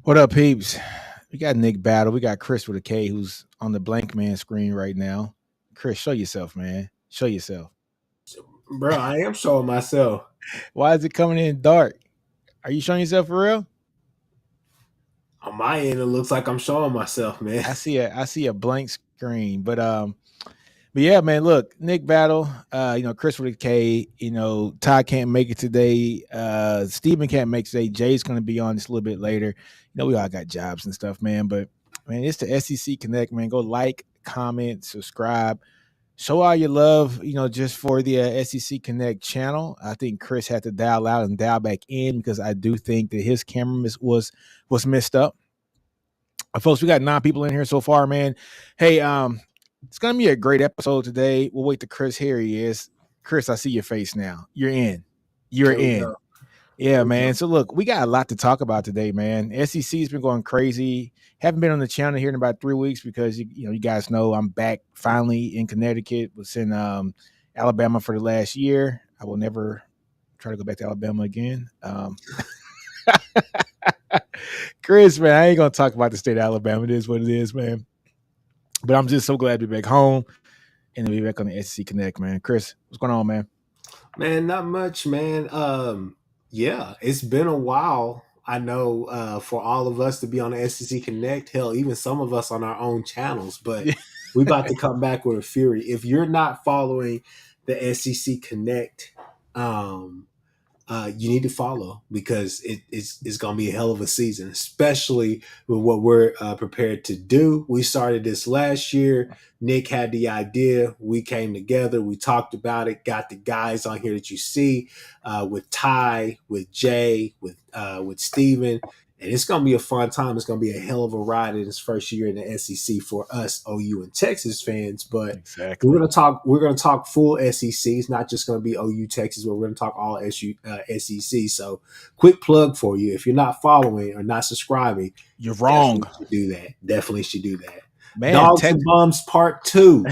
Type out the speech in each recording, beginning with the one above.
What up, peeps? We got Nick Battle. We got Chris with a K who's on the blank man screen right now. Chris, show yourself, man. Show yourself. Bro, I am showing myself. Why is it coming in dark? Are you showing yourself for real? On my end, it looks like I'm showing myself, man. I see a blank screen. But yeah, man, look, Nick Battle, Chris with a K, Ty can't make it today. Steven can't make it today. Jay's gonna be on this a little bit later. We all got jobs and stuff, man. But man, it's the SEC Connect, man. Go like, comment, subscribe. Show all your love, just for the SEC Connect channel. I think Chris had to dial out and dial back in because I do think that his camera was messed up. Folks, we got 9 people in here so far, man. Hey, it's gonna be a great episode today. We'll wait to Chris. Here he is. Chris, I see your face now. You're in. You're Here we in. go. Yeah, Here we man. go. So look, we got a lot to talk about today, man. SEC's been going crazy. Haven't been on the channel here in about 3 weeks because you guys know I'm back finally in Connecticut. Was in Alabama for the last year. I will never try to go back to Alabama again. Chris, man, I ain't gonna talk about the state of Alabama. It is what it is, man. But I'm just so glad to be back home and to be back on the SEC Connect, man. Chris, what's going on, man? Man, not much, man. Yeah, it's been a while. I know for all of us to be on the SEC Connect, hell, even some of us on our own channels, but we about to come back with a fury. If you're not following the SEC Connect, um, you need to follow because it's going to be a hell of a season, especially with what we're prepared to do. We started this last year. Nick had the idea. We came together. We talked about it. Got the guys on here that you see with Ty, with Jay, with Steven. And it's going to be a fun time. It's going to be a hell of a ride in this first year in the SEC for us OU and Texas fans. But we're Exactly. going to talk. We're going to talk full SEC. It's not just going to be OU Texas, but we're going to talk all SEC. So, quick plug for you: if you're not following or not subscribing, You're wrong. definitely should do that. Definitely should do that. Man, Dogs and Bums Part Two.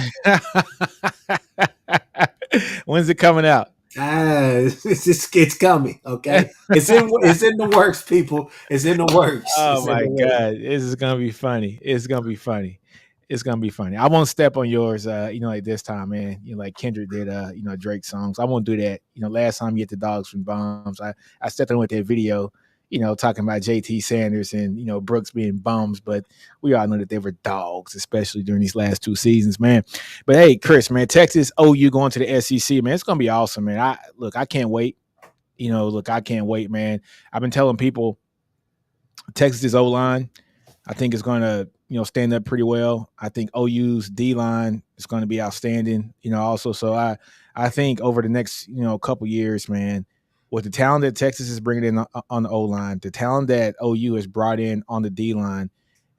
When's it coming out? It's coming. Okay, it's in the works, people. It's in the works. Oh It's in my the works. god, this is gonna be funny. It's gonna be funny. It's gonna be funny. I won't step on yours, like this time, man. Like Kendrick did, Drake songs. I won't do that. Last time you hit the dogs from bombs, I stepped in with that video, talking about JT Sanders and Brooks being bums, but we all know that they were dogs, especially during these last 2 seasons, man. But hey, Chris, man, Texas OU going to the SEC, man. It's gonna be awesome, man. I can't wait. I can't wait, man. I've been telling people Texas O line, I think is going to stand up pretty well. I think OU's D line is going to be outstanding. Also, so I think over the next couple years, man, with the talent that Texas is bringing in on the O line, the talent that OU has brought in on the D line,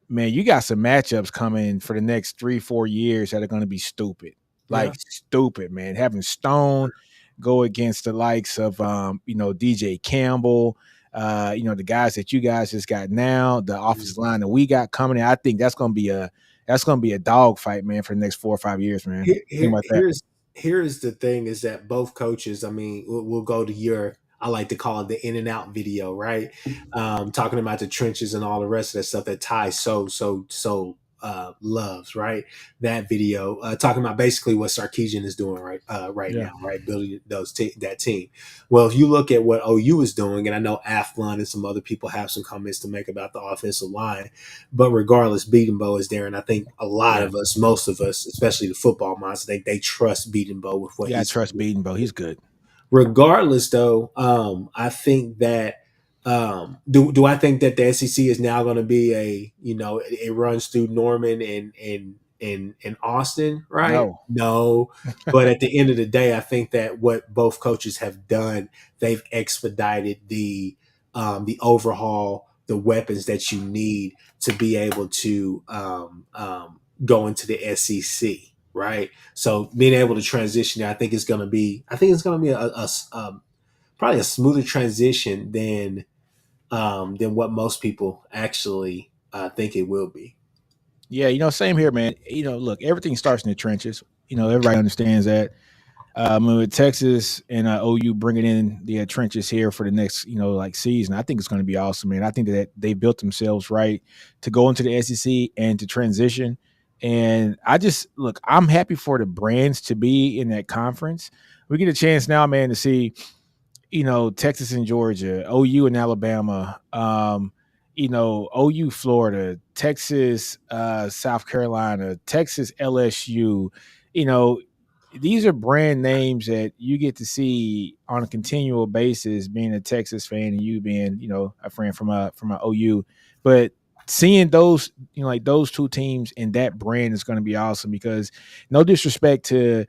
man, you got some matchups coming for the next 3-4 years that are going to be stupid, Yeah. like stupid, man. Having Stone go against the likes of DJ Campbell, the guys that you guys just got now, the offensive line that we got coming in. I think that's gonna be a dog fight, man, for the next 4 or 5 years, man. Here, Think here, about that. here's the thing: is that both coaches. I mean, we'll go to your. I like to call it the in and out video, right? Talking about the trenches and all the rest of that stuff that Ty loves, right? That video, talking about basically what Sarkeesian is doing right Yeah. now, right? Building that team. Well, if you look at what OU is doing, and I know Athlon and some other people have some comments to make about the offensive line, but regardless, Beaton Bow is there, and I think a lot Yeah. of us, most of us, especially the football minds, they trust Beaton Bow with what You gotta he's trust going to Beaton, bro. do. He's good. Regardless, though, I think that do I think that the SEC is now going to be it runs through Norman and Austin, right? No. No, but at the end of the day, I think that what both coaches have done, they've expedited the overhaul, the weapons that you need to be able to go into the SEC, right? So being able to transition there, I think it's going to be probably a smoother transition than what most people actually think it will be. Yeah, same here, man. Look, everything starts in the trenches. Everybody understands that. With Texas and OU bringing in the trenches here for the next, like season, I think it's going to be awesome, man. I think that they built themselves right to go into the SEC and to transition. And I just look, I'm happy for the brands to be in that conference. We get a chance now, man, to see, Texas and Georgia, OU and Alabama, OU Florida, Texas, South Carolina, Texas LSU, you know, these are brand names that you get to see on a continual basis, being a Texas fan and you being, a friend from a OU. But seeing those, like those two teams and that brand is going to be awesome because no disrespect to,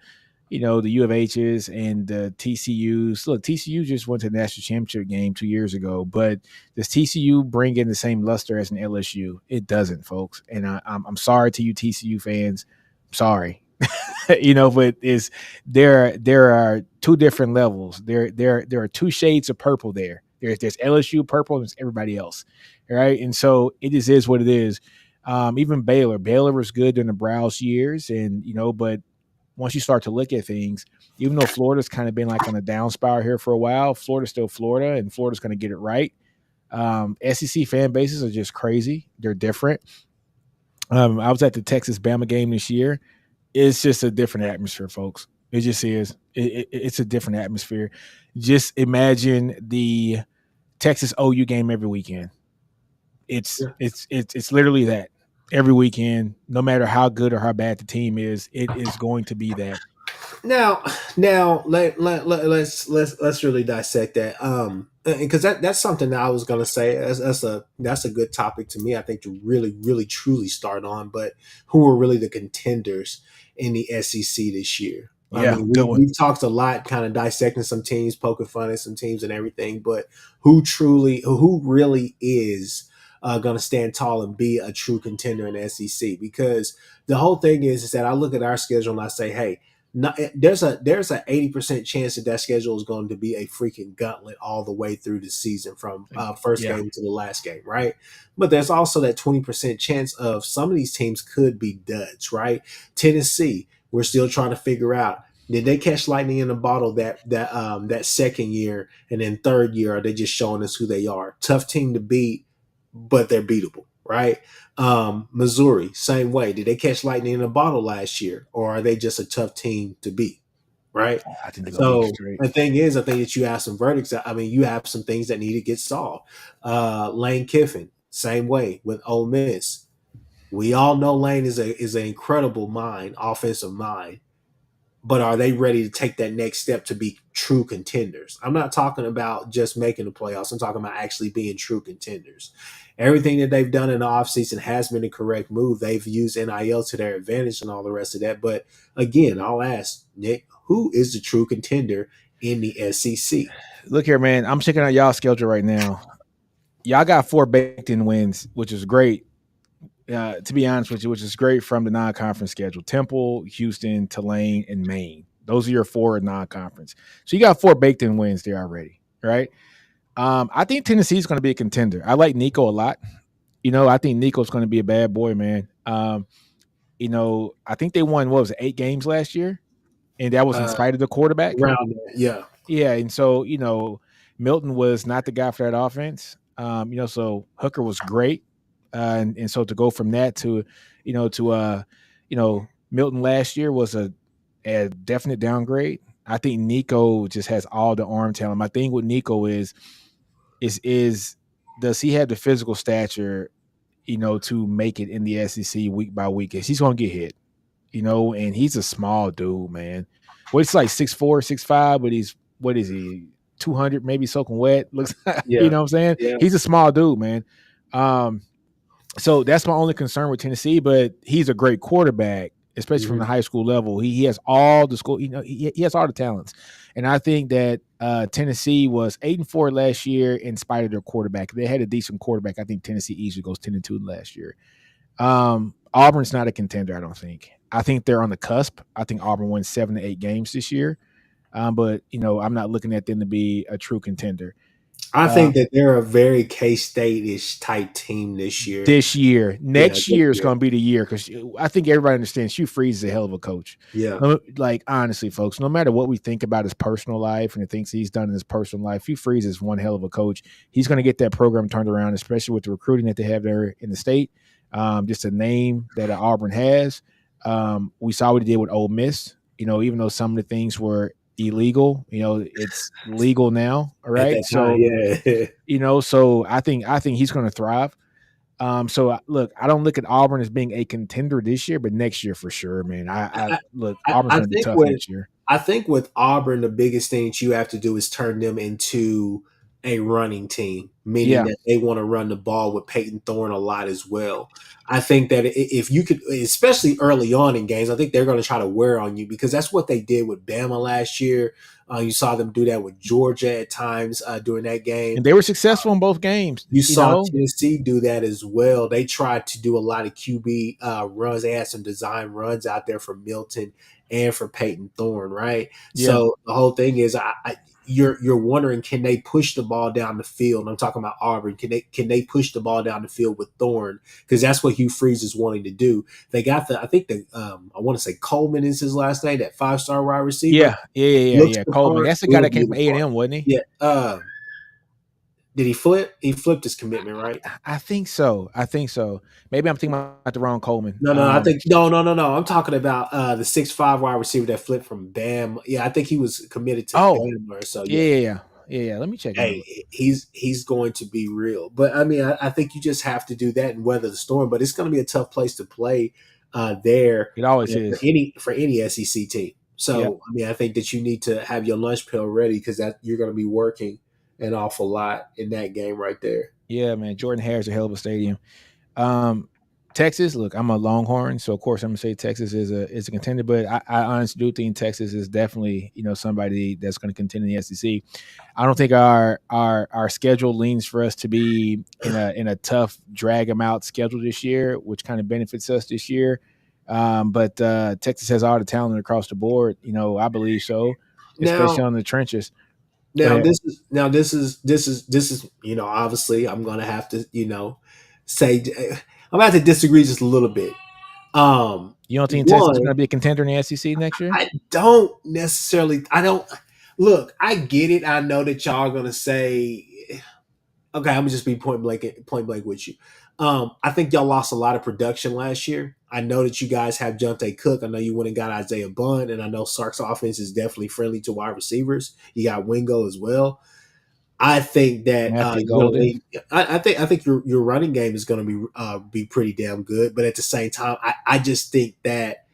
the U of H's and the TCU's. Look, TCU just went to the national championship game 2 years ago, but does TCU bring in the same luster as an LSU? It doesn't, folks. And I'm sorry to you TCU fans. I'm sorry. But is there are two different levels. There are two shades of purple there. There's LSU purple and there's everybody else. All right. And so it just is what it is. Even Baylor was good during the Browse years, and but once you start to look at things, even though Florida's kind of been like on a down spiral here for a while, Florida's still Florida, and Florida's going to get it right. SEC fan bases are just crazy. They're different. I was at the Texas Bama game this year. It's just a different atmosphere, folks. It just is. It's a different atmosphere. Just imagine the Texas OU game every weekend. It's literally that every weekend, no matter how good or how bad the team is, it is going to be that. Now, let's really dissect that. Because that's something that I was gonna say. That's a good topic to me. I think to really truly start on. But who are really the contenders in the SEC this year? I Yeah, mean, good one. we've talked a lot, kind of dissecting some teams, poking fun at some teams, and everything. But who really is going to stand tall and be a true contender in the SEC? Because the whole thing is that I look at our schedule and I say, hey, there's a 80% chance that schedule is going to be a freaking gauntlet all the way through the season from first Yeah. game to the last game, right? But there's also that 20% chance of some of these teams could be duds, right? Tennessee, we're still trying to figure out, did they catch lightning in a bottle that second year, and then third year are they just showing us who they are? Tough team to beat, but they're beatable, right? Missouri, same way. Did they catch lightning in a bottle last year, or are they just a tough team to beat? Right. I think they're gonna be So straight. the thing is, I think that you have some verdicts. I mean, you have some things that need to get solved. Lane Kiffin, same way with Ole Miss. We all know Lane is an incredible mind, offensive mind, but are they ready to take that next step to be true contenders? I'm not talking about just making the playoffs. I'm talking about actually being true contenders. Everything that they've done in the offseason has been the correct move. They've used NIL to their advantage and all the rest of that. But again, I'll ask Nick, who is the true contender in the SEC? Look here, man. I'm checking out y'all schedule right now. Y'all got 4 baked in wins, which is great. To be honest with you, which is great from the non-conference schedule: Temple, Houston, Tulane, and Maine. Those are your 4 non-conference. So you got 4 baked in wins there already, right? I think Tennessee is going to be a contender. I like Nico a lot. I think Nico's going to be a bad boy, man. I think they won, what was it, 8 games last year, and that was in Uh, spite of the quarterback. Around that, yeah. Yeah, and so Milton was not the guy for that offense. So Hooker was great, and so to go from that to, Milton last year was a definite downgrade. I think Nico just has all the arm talent. My thing with Nico is does he have the physical stature, to make it in the SEC week by week? Because he's going to get hit, and he's a small dude, man. Well, it's like 6'4", 6'5", but he's, what is he, 200, maybe soaking wet. Looks, Yeah. what I'm saying? Yeah. He's a small dude, man. So that's my only concern with Tennessee, but he's a great quarterback, especially from the high school level. He has all the school, he has all the talents. And I think that Tennessee was 8-4 last year in spite of their quarterback. They had a decent quarterback. I think Tennessee easily goes 10-2 last year. Auburn's not a contender, I don't think. I think they're on the cusp. I think Auburn wins 7 to 8 games this year. But I'm not looking at them to be a true contender. I think that they're a very K-State-ish type team this year. This year. Yeah, Next this year is year. going to be the year because I think everybody understands Hugh Freeze is a hell of a coach. Yeah. Like, honestly, folks, no matter what we think about his personal life and the things he's done in his personal life, Hugh Freeze is one hell of a coach. He's going to get that program turned around, especially with the recruiting that they have there in the state. Just a name that Auburn has. We saw what he did with Ole Miss. Even though some of the things were illegal, it's legal now. All right. So, yeah. so I think he's going to thrive. So look, I don't look at Auburn as being a contender this year, but next year for sure, man. I look, Auburn's going to be tough next year. I think with Auburn, the biggest thing that you have to do is turn them into a running team, meaning that they want to run the ball with Peyton Thorne a lot as well. I think that if you could, especially early on in games, I think they're going to try to wear on you because that's what they did with Bama last year. You saw them do that with Georgia at times during that game. And they were successful in both games. You saw Tennessee do that as well. They tried to do a lot of QB runs. They had some design runs out there for Milton and for Peyton Thorne, right? Yeah. So the whole thing is you're wondering, can they push the ball down the field? I'm talking about Auburn. Can they push the ball down the field with Thorne? Because that's what Hugh Freeze is wanting to do. They got I want to say Coleman is his last name, that 5-star wide receiver. Yeah. Coleman. That's the guy that came from A&M, wasn't he? Yeah. Did he flip? He flipped his commitment, right? I think so. Maybe I'm thinking about the wrong Coleman. No. I think no. I'm talking about the 6'5" wide receiver that flipped from Bam. Yeah, I think he was committed to Bam or so. Yeah. Let me check. Hey, he's going to be real. But I mean, I think you just have to do that and weather the storm. But it's going to be a tough place to play there. It always is for any SEC team. So I mean, I think that you need to have your lunch pail ready because that you're going to be working an awful lot in that game right there. Yeah, man. Jordan Hare's a hell of a stadium. Texas, look, I'm a Longhorn, so of course I'm gonna say Texas is a contender, but I honestly do think Texas is definitely somebody that's going to contend in the SEC. I don't think our schedule leans for us to be in a tough drag them out schedule this year, which kind of benefits us this year. But Texas has all the talent across the board. I believe so, especially on the trenches. This is obviously I'm gonna have to say I'm gonna have to disagree just a little bit. You don't think Texas is gonna be a contender in the SEC next year? I don't necessarily. I don't look. I get it. I know that y'all are gonna say, okay, I'm gonna just be point blank with you. I think y'all lost a lot of production last year. I know that you guys have Jonte Cook. I know you went and got Isaiah Bond, and I know Sark's offense is definitely friendly to wide receivers. You got Wingo as well. I think that I think your running game is going to be pretty damn good, but at the same time, I just think that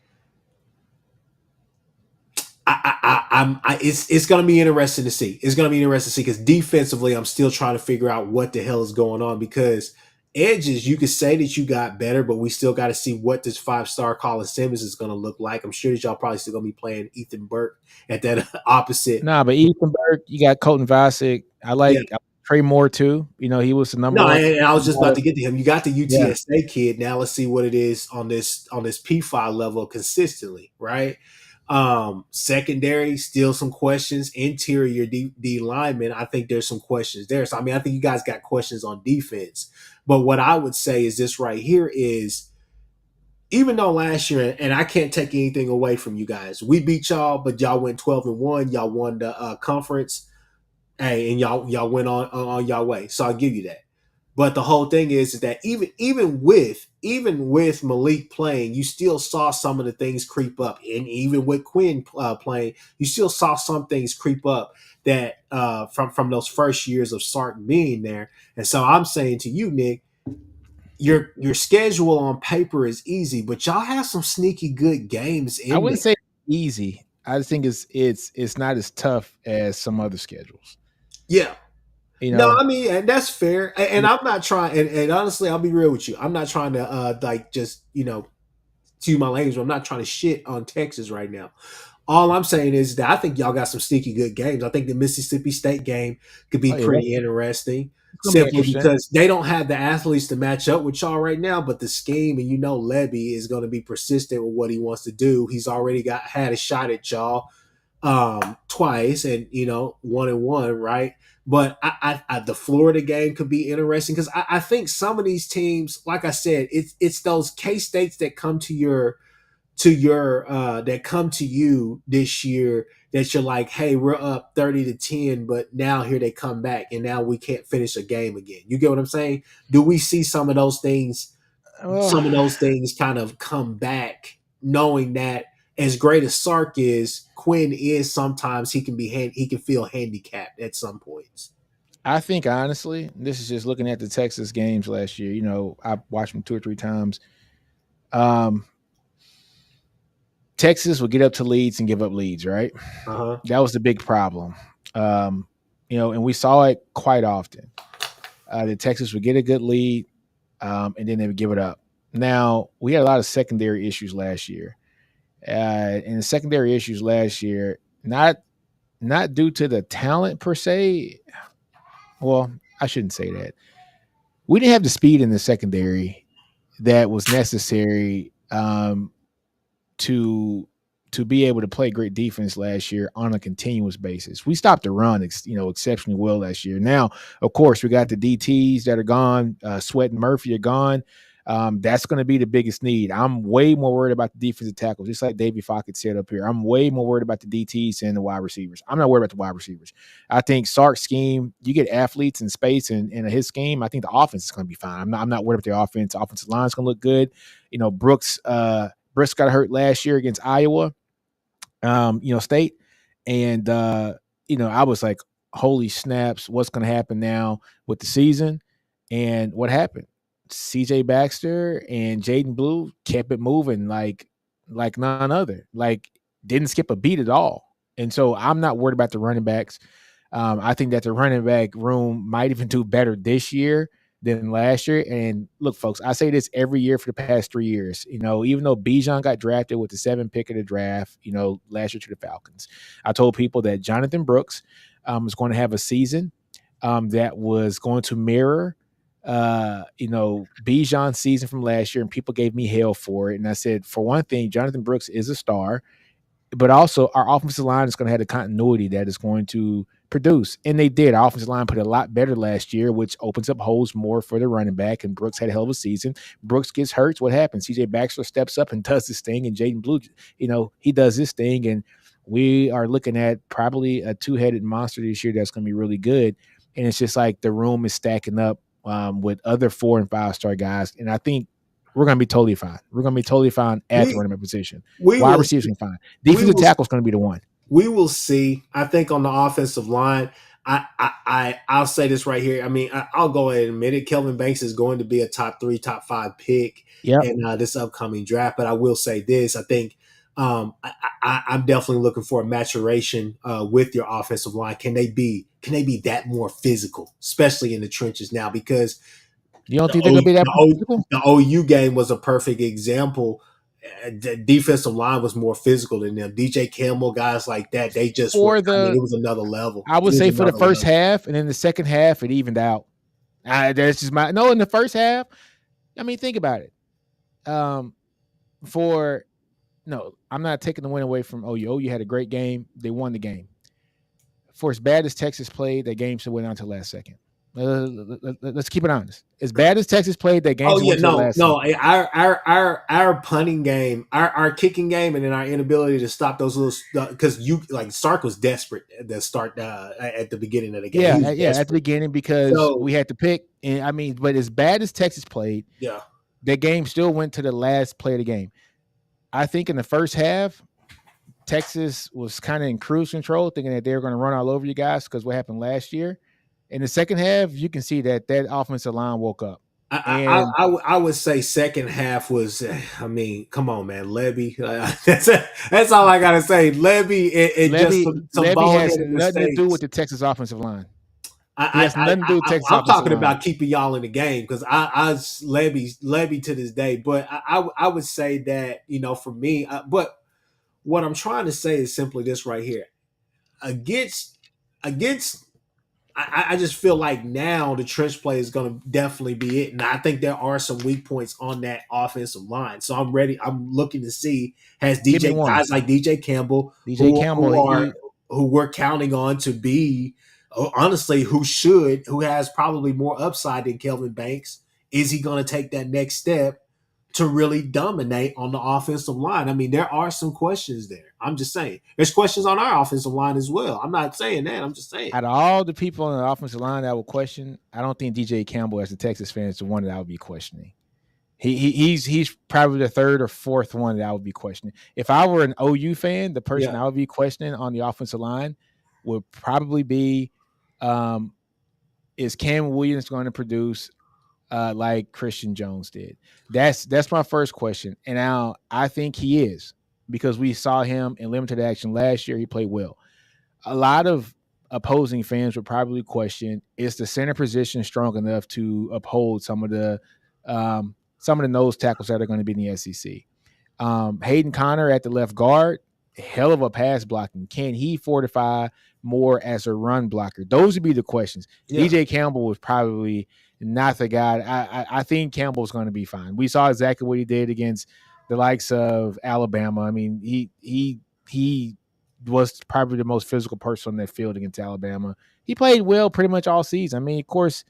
it's going to be interesting to see. It's going to be interesting to see because defensively, I'm still trying to figure out what the hell is going on because edges, you could say that you got better, but we still got to see what this 5-star Colin Simmons is going to look like. I'm sure that y'all probably still going to be playing Ethan Burke at that opposite. Nah, but Ethan Burke, you got Colton Vasek. I like Trey Moore too. He was the number one. And I was just about to get to him. You got the UTSA kid. Now let's see what it is on this P5 level consistently, right? Secondary, still some questions. Interior D lineman, I think there's some questions there. So I mean, I think you guys got questions on defense. But what I would say is this right here is, even though last year, and I can't take anything away from you guys, we beat y'all, but y'all went 12-1. Y'all won the conference, and y'all went on y'all way. So I'll give you that. But the whole thing is that even with Malik playing, you still saw some of the things creep up, and even with Quinn playing, you still saw some things creep up that from those first years of Sark being there. And so I'm saying to you, Nick, your schedule on paper is easy, but y'all have some sneaky good games. I wouldn't say easy. I just think it's not as tough as some other schedules. Yeah. No, I mean, and that's fair. And I'm not trying, and honestly, I'll be real with you. I'm not trying to just to my language. I'm not trying to shit on Texas right now. All I'm saying is that I think y'all got some sneaky good games. I think the Mississippi State game could be pretty interesting. Simply because they don't have the athletes to match up with y'all right now, but the scheme, and Levy is going to be persistent with what he wants to do. He's already had a shot at y'all. twice, and 1-1, right? But the Florida game could be interesting because I think some of these teams, like I said, it's those K States that come that come to you this year that you're like, hey, we're up 30-10, but now here they come back and now we can't finish a game again. You get what I'm saying? Do we see some of those things kind of come back, knowing that as great as Sark is, Quinn is sometimes he can feel handicapped at some points. I think honestly, this is just looking at the Texas games last year. I watched them 2 or 3 times. Um, Texas would get up to leads and give up leads, right? Uh-huh. That was the big problem. And we saw it quite often. The Texas would get a good lead, and then they would give it up. Now, we had a lot of secondary issues last year. And the secondary issues last year, not due to the talent per se. Well, I shouldn't say that. We didn't have the speed in the secondary that was necessary to be able to play great defense last year on a continuous basis. We stopped the run, exceptionally well last year. Now, of course, we got the DTs that are gone. Sweat and Murphy are gone. That's going to be the biggest need. I'm way more worried about the defensive tackles, just like Davey Fockett said up here. I'm way more worried about the DTs and the wide receivers. I'm not worried about the wide receivers. I think Sark's scheme, you get athletes in space, and in his scheme, I think the offense is going to be fine. I'm not worried about the offense. The offensive line is going to look good. Brooks got hurt last year against Iowa State. And, I was like, holy snaps, what's going to happen now with the season? And what happened? CJ Baxter and Jaden Blue kept it moving like none other. Like, didn't skip a beat at all. And so I'm not worried about the running backs. I think that the running back room might even do better this year than last year. And look, folks, I say this every year for the past 3 years. Even though Bijan got drafted with the 7th pick of the draft, last year to the Falcons, I told people that Jonathan Brooks was going to have a season that was going to mirror Bijan's season from last year, and people gave me hell for it. And I said, for one thing, Jonathan Brooks is a star, but also our offensive line is going to have the continuity that is going to produce. And they did. Our offensive line put a lot better last year, which opens up holes more for the running back. And Brooks had a hell of a season. Brooks gets hurt. What happens? CJ Baxter steps up and does this thing, and Jaden Blue, he does this thing. And we are looking at probably a 2-headed monster this year that's going to be really good. And it's just like the room is stacking up with other 4- and 5-star guys. And I think we're going to be totally fine. We're going to be totally fine at the running back position. Wide receivers are fine. Defensive tackle is going to be the one. We will see. I think on the offensive line, I'll say this right here. I mean, I'll go ahead and admit it. Kelvin Banks is going to be a top 3, top 5 pick in this upcoming draft. But I will say this: I think I'm definitely looking for a maturation with your offensive line. Can they be that more physical, especially in the trenches now? Because you don't think they're going to be that physical? The OU game was a perfect example. The defensive line was more physical than them. DJ Campbell, guys like that, they just it was another level. I would say for the first half, and then the second half, it evened out. That's just in the first half. I mean, think about it. I'm not taking the win away from OU. OU had a great game. They won the game. For as bad as Texas played, that game should went on to the last second. Let's keep it honest. As bad as Texas played, that game. Our punting game, our kicking game, and then our inability to stop those little because Sark was desperate to start at the beginning of the game. Yeah, at the beginning because we had to pick. And I mean, but as bad as Texas played, that game still went to the last play of the game. I think in the first half, Texas was kind of in cruise control, thinking that they were going to run all over you guys because what happened last year. In the second half, you can see that offensive line woke up. I would say second half was, I mean, come on, man, Levy. That's all I gotta say. Levy just some Levy has nothing to do with the Texas offensive line. I'm talking about keeping y'all in the game because I Levy to this day. But I would say that for me, but what I'm trying to say is simply this right here. Against I just feel like now the trench play is going to definitely be it, and I think there are some weak points on that offensive line. So I'm ready. I'm looking to see has Give me DJ one. guys like DJ Campbell DJ Campbell, who we're counting on to be honestly who has probably more upside than Kelvin Banks. Is he going to take that next step to really dominate on the offensive line? I mean, there are some questions there. I'm just saying. There's questions on our offensive line as well. I'm not saying that. I'm just saying. out of all the people on the offensive line that I would question, I don't think DJ Campbell, as a Texas fan, is the one that I would be questioning. He's probably the third or fourth one that I would be questioning. If I were an OU fan, the person I would be questioning on the offensive line would probably be, is Cam Williams going to produce like Christian Jones did? That's my first question. And now I think he is, because we saw him in limited action last year. He played well. A lot of opposing fans would probably question, is the center position strong enough to uphold some of the nose tackles that are going to be in the SEC? Hayden Connor at the left guard, hell of a pass blocking. Can he fortify more as a run blocker? Those would be the questions. Yeah. DJ Campbell was probably not the guy. I think Campbell's going to be fine. We saw exactly what he did against the likes of Alabama. I mean, he was probably the most physical person on that field against Alabama. He played well pretty much all season. I mean, of course,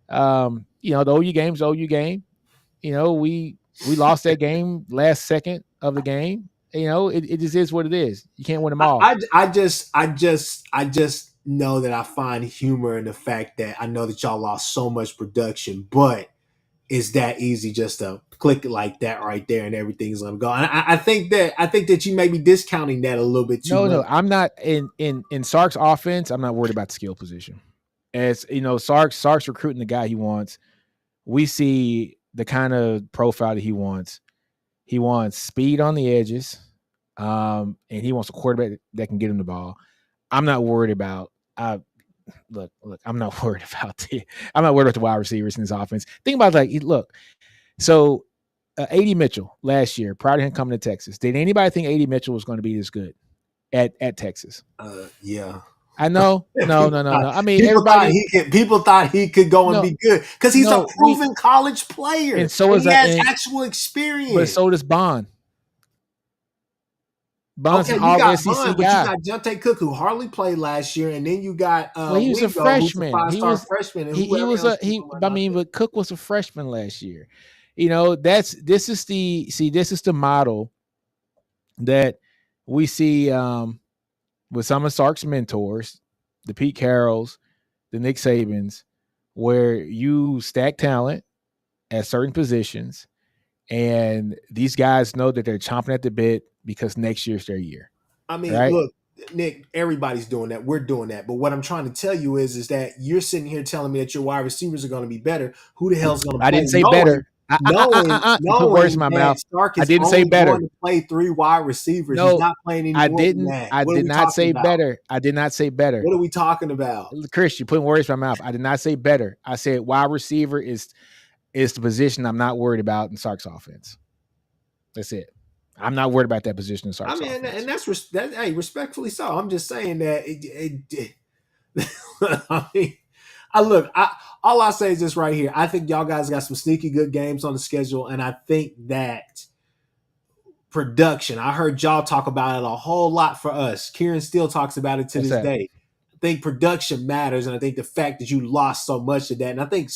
the OU game's OU game. We lost that game last second of the game. It just is what it is. You can't win them all. I just know that I find humor in the fact that I know that y'all lost so much production, but it's that easy just to click it like that right there and everything's gonna go. And I think that you may be discounting that a little bit too much. No, I'm not in Sark's offense. I'm not worried about the skill position. As Sark's recruiting the guy he wants. We see the kind of profile that he wants. He wants speed on the edges, and he wants a quarterback that can get him the ball. I'm not worried about. Look. I'm not worried about the wide receivers in his offense. Think about look. So, A.D. Mitchell last year, prior to him coming to Texas, did anybody think A.D. Mitchell was going to be this good at Texas? Yeah. I know. No. I mean, people thought he could go and be good because he's a proven college player, and so he has actual experience. But so does Bond. Bond's an all SEC guy. But you got Jonte Cook, who hardly played last year, and then you got he was a freshman. He was a freshman. But Cook was a freshman last year. This is the model that we see with some of Sark's mentors, the Pete Carrolls, the Nick Sabans, where you stack talent at certain positions, and these guys know that they're chomping at the bit because next year's their year. I mean, right? Look, Nick, everybody's doing that. We're doing that. But what I'm trying to tell you is that you're sitting here telling me that your wide receivers are going to be better. Who the hell's going to play? I didn't say better. Put words in my mouth. Stark is I didn't say better. Going to play 3 wide receivers. No, he's not playing any more than that. I did not say better. I did not say better. What are we talking about? Chris, you're putting words in my mouth. I did not say better. I said wide receiver is the position I'm not worried about in Sark's offense. That's it. I'm not worried about that position in Sark's offense. And that's respectfully so. I'm just saying that all I say is this right here. I think y'all guys got some sneaky good games on the schedule, and I think that production, I heard y'all talk about it a whole lot for us. Kieran still talks about it to this day. I think production matters, and I think the fact that you lost so much of that, and I think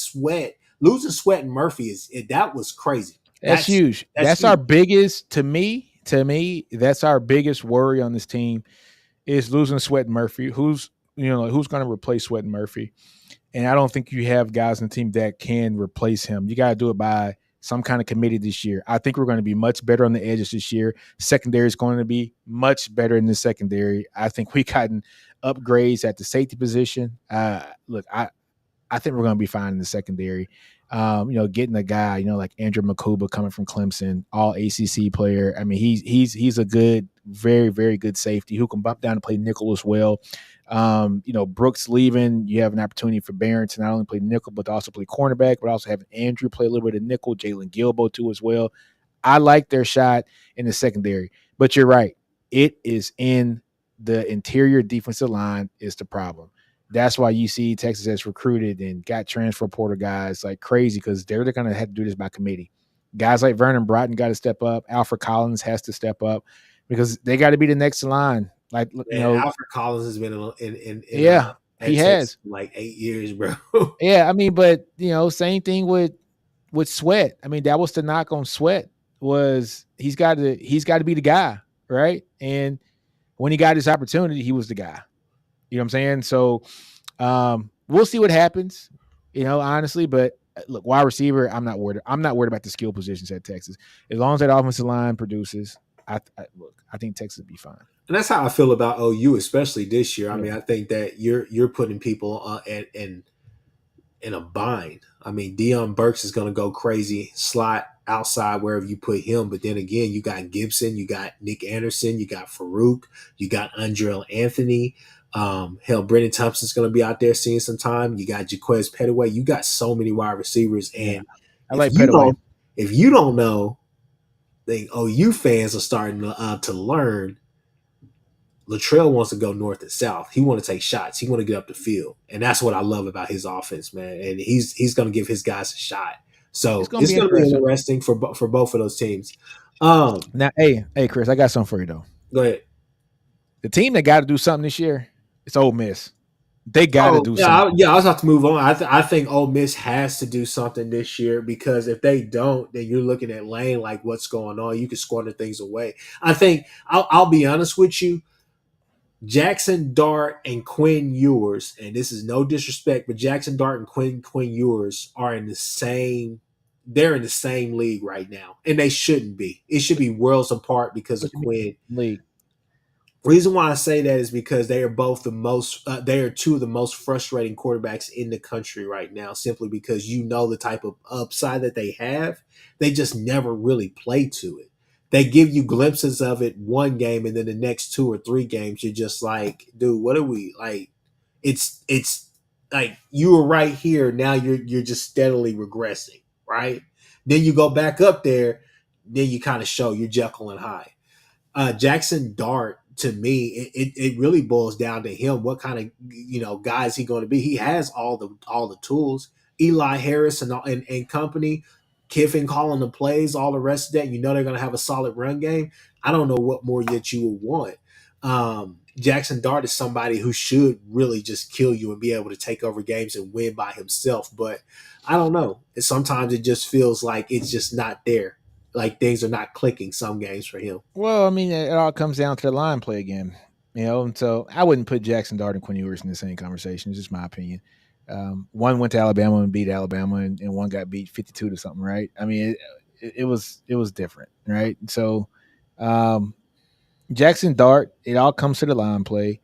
losing Sweat and Murphy that was crazy. That's huge. That's our biggest, to me, that's our biggest worry on this team is losing Sweat and Murphy. Who's going to replace Sweat and Murphy? And I don't think you have guys on the team that can replace him. You got to do it by some kind of committee this year. I think we're going to be much better on the edges this year. Secondary is going to be much better in the secondary. I think we gotten upgrades at the safety position. Look, I think we're going to be fine in the secondary. Getting a guy, like Andrew Makuba coming from Clemson, all ACC player. I mean, he's a good, very, very good safety who can bump down and play nickel as well. Brooks leaving, you have an opportunity for Barron to not only play nickel, but to also play cornerback, but also have Andrew play a little bit of nickel, Jalen Gilbo too as well. I like their shot in the secondary, but you're right. It is in the interior defensive line is the problem. That's why you see Texas has recruited and got transfer portal guys like crazy because they're going to have to do this by committee. Guys like Vernon Broughton got to step up. Alfred Collins has to step up because they got to be the next in line. Like, Man, Alfred Collins has been yeah, he has like 8 years, bro. Yeah, I mean, but same thing with Sweat. I mean, that was the knock on Sweat was he's got to be the guy, right? And when he got his opportunity, he was the guy. You know what I'm saying? So we'll see what happens, honestly. But look, wide receiver, I'm not worried. I'm not worried about the skill positions at Texas. As long as that offensive line produces, I think Texas will be fine. And that's how I feel about OU, especially this year. I mean, I think that you're putting people in a bind. I mean, Deion Burks is going to go crazy, slot outside wherever you put him. But then again, you got Gibson, you got Nick Anderson, you got Farouk, you got Andrell Anthony. Hell, Brennan Thompson's going to be out there seeing some time. You got Jaquez Pettaway. You got so many wide receivers. And I like Pettaway. If you don't know, think OU fans are starting to learn. Latrell wants to go north and south. He want to take shots. He want to get up the field, and that's what I love about his offense, man. And he's going to give his guys a shot. So it's going to be interesting for both of those teams. Now, hey, Chris, I got something for you though. Go ahead. The team that got to do something this year, it's Ole Miss. They got to do something. I was about to move on. I think Ole Miss has to do something this year because if they don't, then you're looking at Lane like what's going on. You can squander things away. I think I'll be honest with you. Jackson Dart and Quinn Ewers, and this is no disrespect, but Jackson Dart and Quinn Ewers are in the same. They're in the same league right now, and they shouldn't be. It should be worlds apart because of Quinn. League. Reason why I say that is because they are both the most. They are two of the most frustrating quarterbacks in the country right now. Simply because the type of upside that they have, they just never really play to it. They give you glimpses of it one game, and then the next 2 or 3 games, you're just like, dude, what are we like? It's like you were right here. Now you're just steadily regressing, right? Then you go back up there, then you kind of show you're Jekyll and Hyde. Jackson Dart, to me, it really boils down to him. What kind of guy is he going to be? He has all the tools. Eli Harris and company. Kiffin calling the plays, all the rest of that, they're going to have a solid run game. I don't know what more yet you would want. Jackson Dart is somebody who should really just kill you and be able to take over games and win by himself. But I don't know. Sometimes it just feels like it's just not there. Like things are not clicking some games for him. Well, I mean, it all comes down to the line play again. And so I wouldn't put Jackson Dart and Quinn Ewers in the same conversation. It's just my opinion. One went to Alabama and beat Alabama, and one got beat 52 to something, right? I mean, it was different, right? So, Jackson Dart, it all comes to the line play.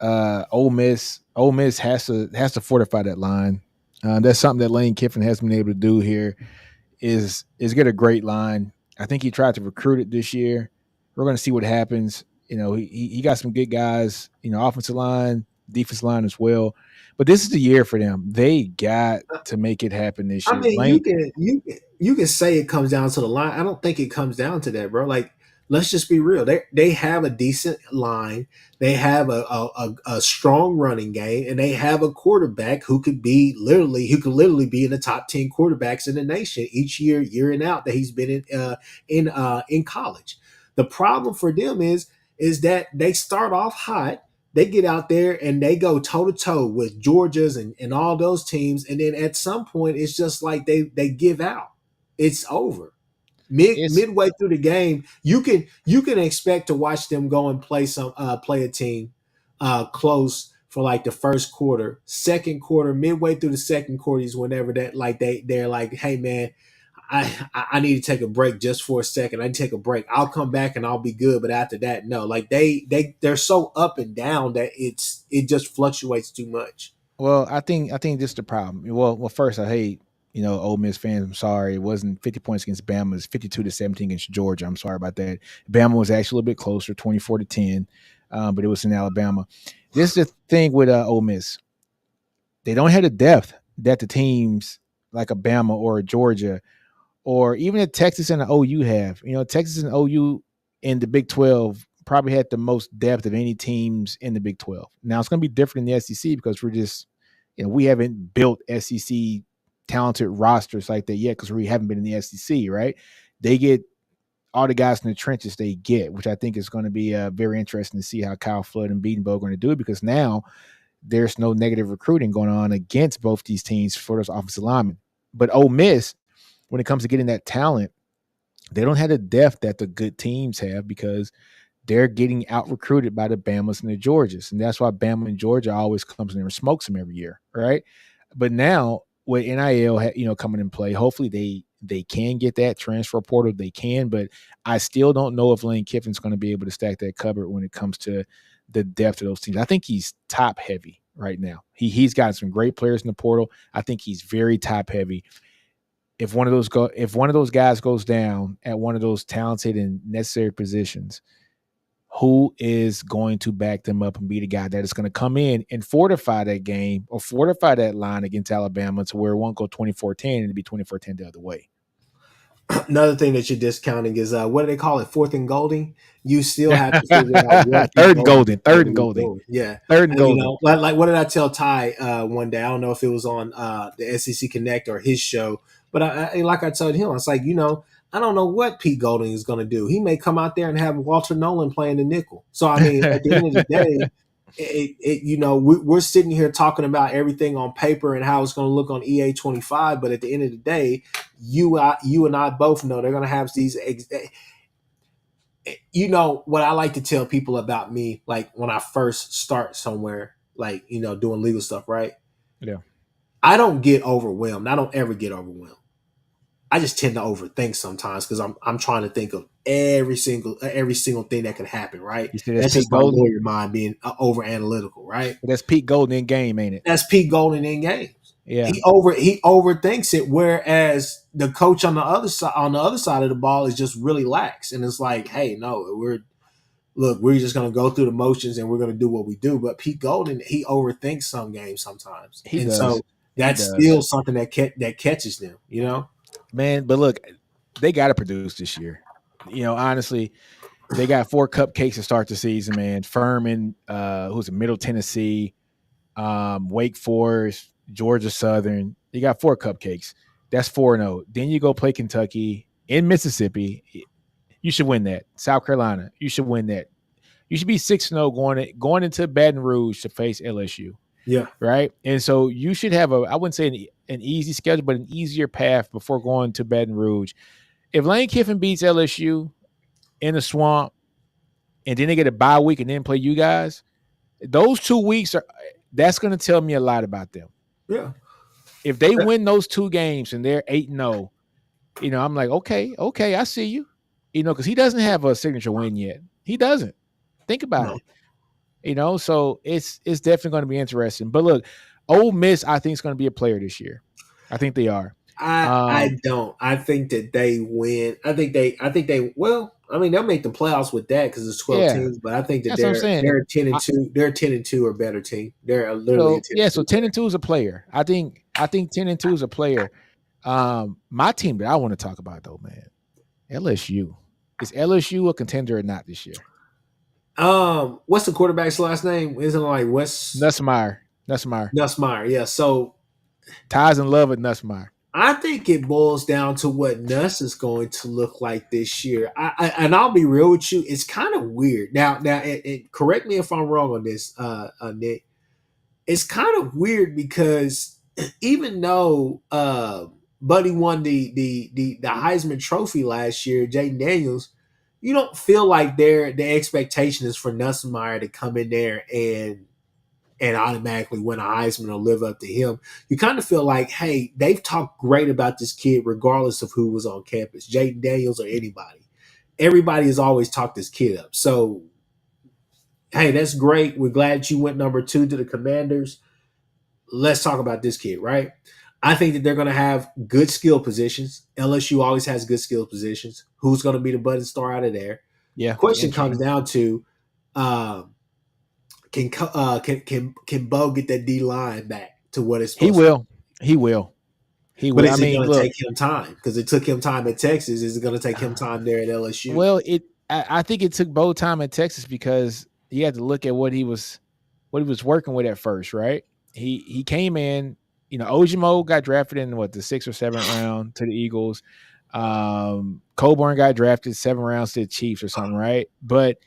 Ole Miss has to fortify that line. That's something that Lane Kiffin has been able to do here. Is get a great line. I think he tried to recruit it this year. We're going to see what happens. He got some good guys. Offensive line, defensive line as well. But this is the year for them. They got to make it happen this year. I mean, you can say it comes down to the line. I don't think it comes down to that, bro. Like, let's just be real. They have a decent line. They have a strong running game, and they have a quarterback who could literally be in the top 10 quarterbacks in the nation each year in out that he's been in college. The problem for them is that they start off hot. They get out there and they go toe-to-toe with Georgia's and all those teams. And then at some point, it's just like they give out. It's over. Midway through the game, you can expect to watch them go and play a team close for like the first quarter. Second quarter, midway through the second quarter is whenever that like they're like, hey man, I need to take a break just for a second. I need to take a break. I'll come back and I'll be good. But after that, no. Like they're so up and down that it just fluctuates too much. Well, I think this is the problem. Well, first I hate Ole Miss fans. I'm sorry, it wasn't 50 points against Bama. It's 52-17 against Georgia. I'm sorry about that. Bama was actually a little bit closer, 24-10, but it was in Alabama. This is the thing with Ole Miss. They don't have the depth that the teams like a Bama or a Georgia or even the Texas and the OU have. Texas and OU in the Big 12 probably had the most depth of any teams in the Big 12. Now it's going to be different in the SEC because we're just, we haven't built SEC talented rosters like that yet because we haven't been in the SEC, right? They get all the guys in the trenches they get, which I think is going to be very interesting to see how Kyle Flood and Beatonbow are going to do it because now there's no negative recruiting going on against both these teams for those offensive linemen. But Ole Miss, when it comes to getting that talent, they don't have the depth that the good teams have because they're getting out recruited by the Bamas and the Georgias. And that's why Bama and Georgia always comes in there and smokes them every year. Right. But now with NIL, coming in play, hopefully they can get that transfer portal. They can, but I still don't know if Lane Kiffin's going to be able to stack that cupboard when it comes to the depth of those teams. I think he's top heavy right now. He's got some great players in the portal. I think he's very top heavy. If one of those guys goes down at one of those talented and necessary positions, who is going to back them up and be the guy that is going to come in and fortify that game or fortify that line against Alabama to where it won't go 24-10 and it'll be 24-10 the other way? Another thing that you're discounting is what do they call it? Fourth and golden. You still have to figure out what third and golden. Yeah, third and golden. Like what did I tell Ty one day? I don't know if it was on the SEC Connect or his show, but like I told him, I was like, I don't know what Pete Golding is going to do. He may come out there and have Walter Nolan playing the nickel. So I mean, at the end of the day, we're sitting here talking about everything on paper and how it's going to look on EA 25, but at the end of the day, you and I both know they're going to have these. What I like to tell people about me, like when I first start somewhere, like doing legal stuff, right? Yeah, I don't get overwhelmed. I don't ever get overwhelmed. I just tend to overthink sometimes because I'm trying to think of every single thing that could happen, right? That's just my lawyer mind being over analytical, right? That's Pete Golding in game, ain't it? That's Pete Golding in games. Yeah, he overthinks it, whereas the coach on the other side of the ball is just really lax, and it's like, hey, no, we're just gonna go through the motions and we're gonna do what we do. But Pete Golding, he overthinks some games sometimes, so that's still something that catches them, Man, but look, they got to produce this year. Honestly, they got 4 cupcakes to start the season, man. Furman, who's in Middle Tennessee, Wake Forest, Georgia Southern. You got 4 cupcakes. That's 4-0. Then you go play Kentucky in Mississippi. You should win that. South Carolina, you should win that. You should be 6-0 going into Baton Rouge to face LSU. Yeah. Right. And so you should have I wouldn't say an easy schedule, but an easier path before going to Baton Rouge. If Lane Kiffin beats LSU in the swamp and then they get a bye week and then play you guys, those 2 weeks that's going to tell me a lot about them. Yeah. If they win those 2 games and they're 8-0, I'm like, okay, I see you. Because he doesn't have a signature win yet. He doesn't. Think about it. So it's definitely going to be interesting. But look, Ole Miss, I think, is going to be a player this year. I think they are. I don't. I think that they win. I think they. Well, I mean, they'll make the playoffs with that because it's 12 teams. But I think that they're 10-2. They're 10-2 or better team. They're literally so 10-2 is a player. I think 10-2 is a player. My team that I want to talk about though, man, LSU. Is LSU a contender or not this year? What's the quarterback's last name? Isn't it like West Nussmeier? Yeah. So Ty's in love with Nussmeier. I think it boils down to what Nuss is going to look like this year. And I'll be real with you, it's kind of weird. Now, correct me if I'm wrong on this, Nick. It's kind of weird because even though Buddy won the Heisman Trophy last year, Jayden Daniels, you don't feel like the expectation is for Nussmeier to come in there and automatically win a Heisman or live up to him. You kind of feel like, hey, they've talked great about this kid regardless of who was on campus, Jayden Daniels or anybody. Everybody has always talked this kid up. So, hey, that's great. We're glad you went number 2 to the Commanders. Let's talk about this kid, right? I think that they're going to have good skill positions. LSU always has good skill positions. Who's going to be the budding star out of there? Yeah. The question comes down to can Bo get that D line back to what it's supposed to be? He will. But is it going to take him time? Because it took him time at Texas. Is it going to take him time there at LSU? Well, I think it took both time in Texas because you had to look at what he was working with at first, right? He came in, Ojimo got drafted in what the 6th or 7th round to the Eagles. Coburn got drafted 7 rounds to the Chiefs or something, right? But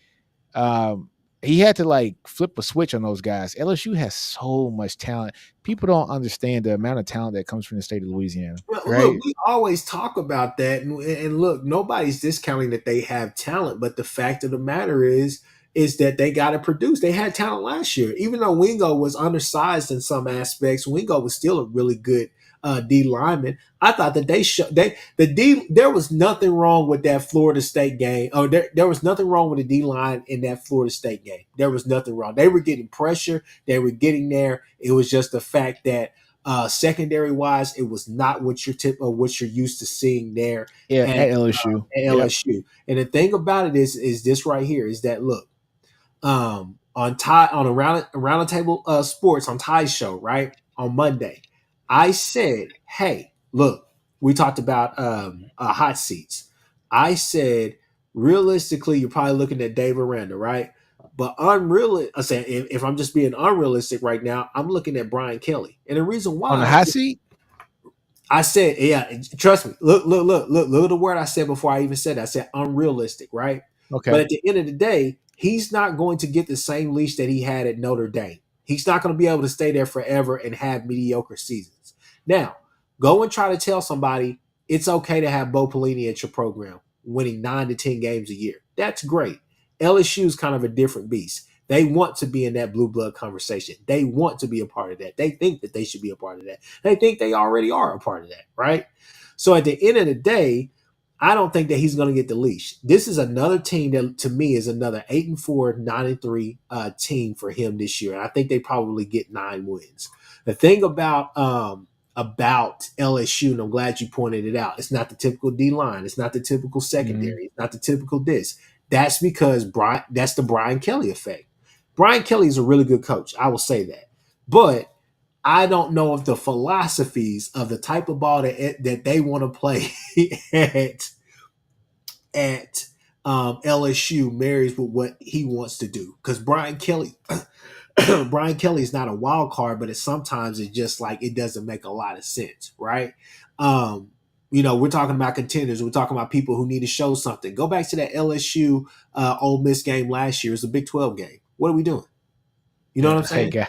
um, he had to like flip a switch on those guys. LSU has so much talent. People don't understand the amount of talent that comes from the state of Louisiana, Well, look, right? we always talk about that, and look, nobody's discounting that they have talent, but the fact of the matter is that they got to produce. They had talent last year, even though Wingo was undersized in some aspects. Wingo was still a really good D lineman. I thought that there was nothing wrong with that Florida State game. Oh, there was nothing wrong with the D line in that Florida State game. There was nothing wrong. They were getting pressure. They were getting there. It was just the fact that secondary wise, it was not what what you're used to seeing there Yeah, at, at LSU. Yep. LSU. And the thing about it is this right here is that look, on around the table sports on Ty's show, right, on Monday, I said, hey, look, we talked about hot seats. I said, realistically, you're probably looking at Dave Aranda, right? But I said, if I'm just being unrealistic right now, I'm looking at Brian Kelly. And the reason On the why hot seat. I said, yeah, trust me. Look at the word I said before I even said that. I said unrealistic, right? But Okay. at the end of the day, he's not going to get the same leash that he had at Notre Dame. He's not going to be able to stay there forever and have mediocre seasons. Now, go and try to tell somebody it's okay to have Bo Pelini at your program, winning 9 to 10 games a year. That's great. LSU is kind of a different beast. They want to be in that blue blood conversation. They want to be a part of that. They think that they should be a part of that. They think they already are a part of that, right? So at the end of the day, I don't think that he's going to get the leash. This is another team that, to me, is another 8-4, 9-3 team for him this year. And I think they probably get 9 wins. The thing about LSU, and I'm glad you pointed it out, it's not the typical D line. It's not the typical Mm-hmm. secondary. It's not the typical this. That's because that's the Brian Kelly effect. Brian Kelly is a really good coach. I will say that. But I don't know if the philosophies of the type of ball that they want to play at LSU marries with what he wants to do. Because Brian Kelly, Brian Kelly is not a wild card, but sometimes it's just like it doesn't make a lot of sense, right? Um, we're talking about contenders. We're talking about people who need to show something. Go back to that LSU Ole Miss game last year. It was a Big 12 game. What are we doing? You know what I'm Hey, saying? guy.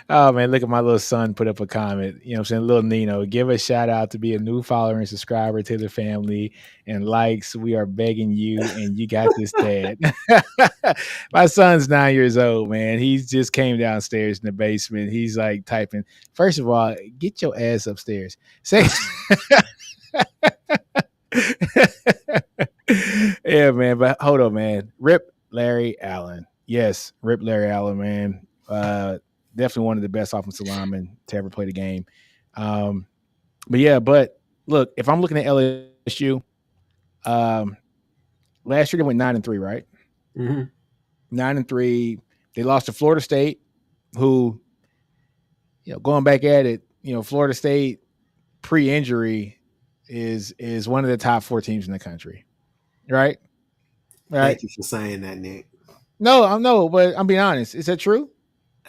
Oh man, look at my little son put up a comment. You know what I'm saying? Little Nino, give a shout out to be a new follower and subscriber to the family and likes. We are begging you, and you got this, Dad. My son's 9 years old, man. He just came downstairs in the basement. He's like typing. First of all, get your ass upstairs. Say yeah, man. But hold on, man. Rip Larry Allen. Yes, Rip Larry Allen, man. Definitely one of the best offensive linemen to ever play the game. Um, but look, if I'm looking at LSU, um, last year they went 9-3, right? Mm-hmm. 9-3. They lost to Florida State, who, going back at it, Florida State pre-injury is one of the top 4 teams in the country, right? Right. Thank you for saying that, Nick. No, but I'm being honest. Is that true?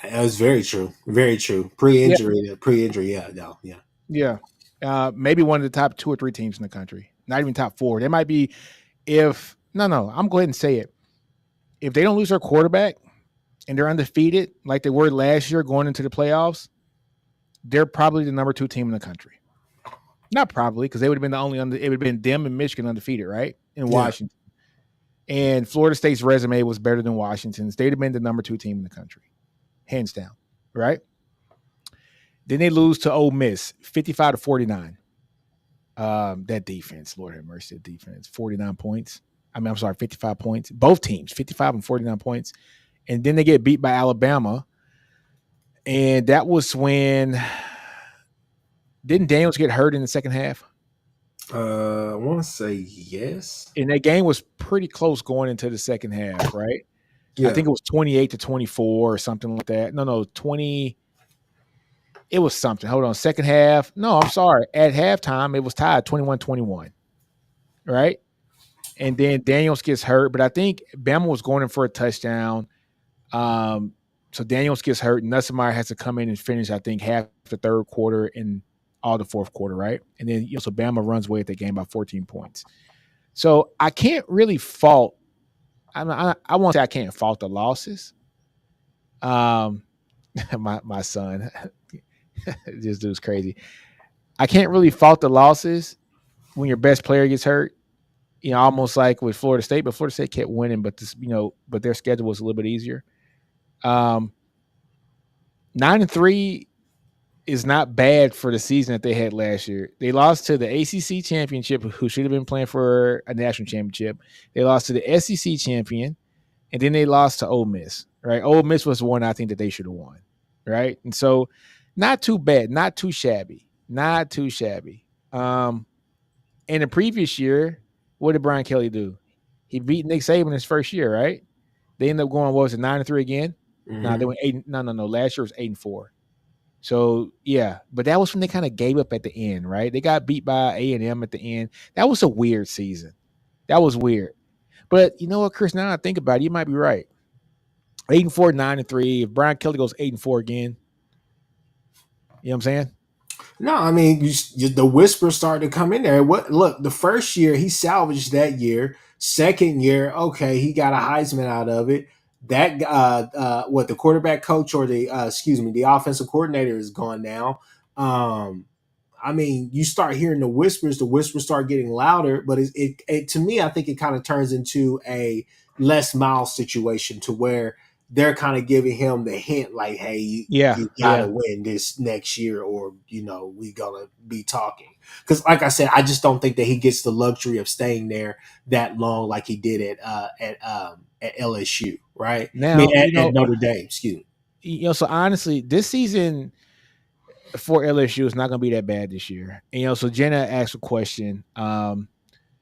That was very true. Very true. Yeah. Pre-injury. Yeah. No. Yeah. Yeah. Maybe one of the top 2 or 3 teams in the country. Not even top 4. They might be I'm going to ahead and say it. If they don't lose their quarterback and they're undefeated like they were last year going into the playoffs, they're probably the number 2 team in the country. Not probably, because they would have been it would have been them and Michigan undefeated, right? In Washington. And Florida State's resume was better than Washington's. They'd have been the number 2 team in the country. Hands down, right? Then they lose to Ole Miss, 55-49. That defense, Lord have mercy, that defense, 49 points. I'm sorry, 55 points. Both teams, 55 and 49 points. And then they get beat by Alabama. And that was when, didn't Daniels get hurt in the second half? I want to say yes. And that game was pretty close going into the second half, right? Yeah. I think it was 28-24 or something like that. No, 20. It was something. Hold on. Second half. No, I'm sorry. At halftime, it was tied 21-21. Right? and then Daniels gets hurt. But I think Bama was going in for a touchdown. So Daniels gets hurt. Nussmeier has to come in and finish, I think, half the third quarter and all the fourth quarter, right? And then so Bama runs away at the game by 14 points. So I can't really fault. I won't say I can't fault the losses. My son, this dude's crazy. I can't really fault the losses when your best player gets hurt. Almost like with Florida State, but Florida State kept winning, but but their schedule was a little bit easier. 9-3 is not bad for the season that they had last year. They lost to the ACC championship, who should have been playing for a national championship. They lost to the SEC champion, and then they lost to Ole Miss. Right, Ole Miss was the one I think that they should have won. Right, and so not too bad, not too shabby, not too shabby. In the previous year, what did Brian Kelly do? He beat Nick Saban his first year, right? They ended up going, what was it, 9-3 again? Mm-hmm. No, they went 8. No. Last year was 8-4. So yeah, but that was when they kind of gave up at the end, right? They got beat by A&M at the end. That was a weird season. That was weird. But you know what, Chris? Now I think about it, you might be right. 8-4, 9-3. If Brian Kelly goes 8-4 again, you know what I'm saying? No, I mean the whispers started to come in there. Look, the first year he salvaged that year. Second year, okay, he got a Heisman out of it. That the quarterback coach or the offensive coordinator is gone now. I mean, you start hearing the whispers start getting louder, but it to me, I think it kind of turns into a Les Miles situation to where they're kind of giving him the hint like, hey, you gotta win this next year or, we gonna be talking. Because like I said, I just don't think that he gets the luxury of staying there that long like he did at LSU, right? Now, at Notre Dame, excuse me. So honestly, this season for LSU is not going to be that bad this year. And, so Jenna asked a question,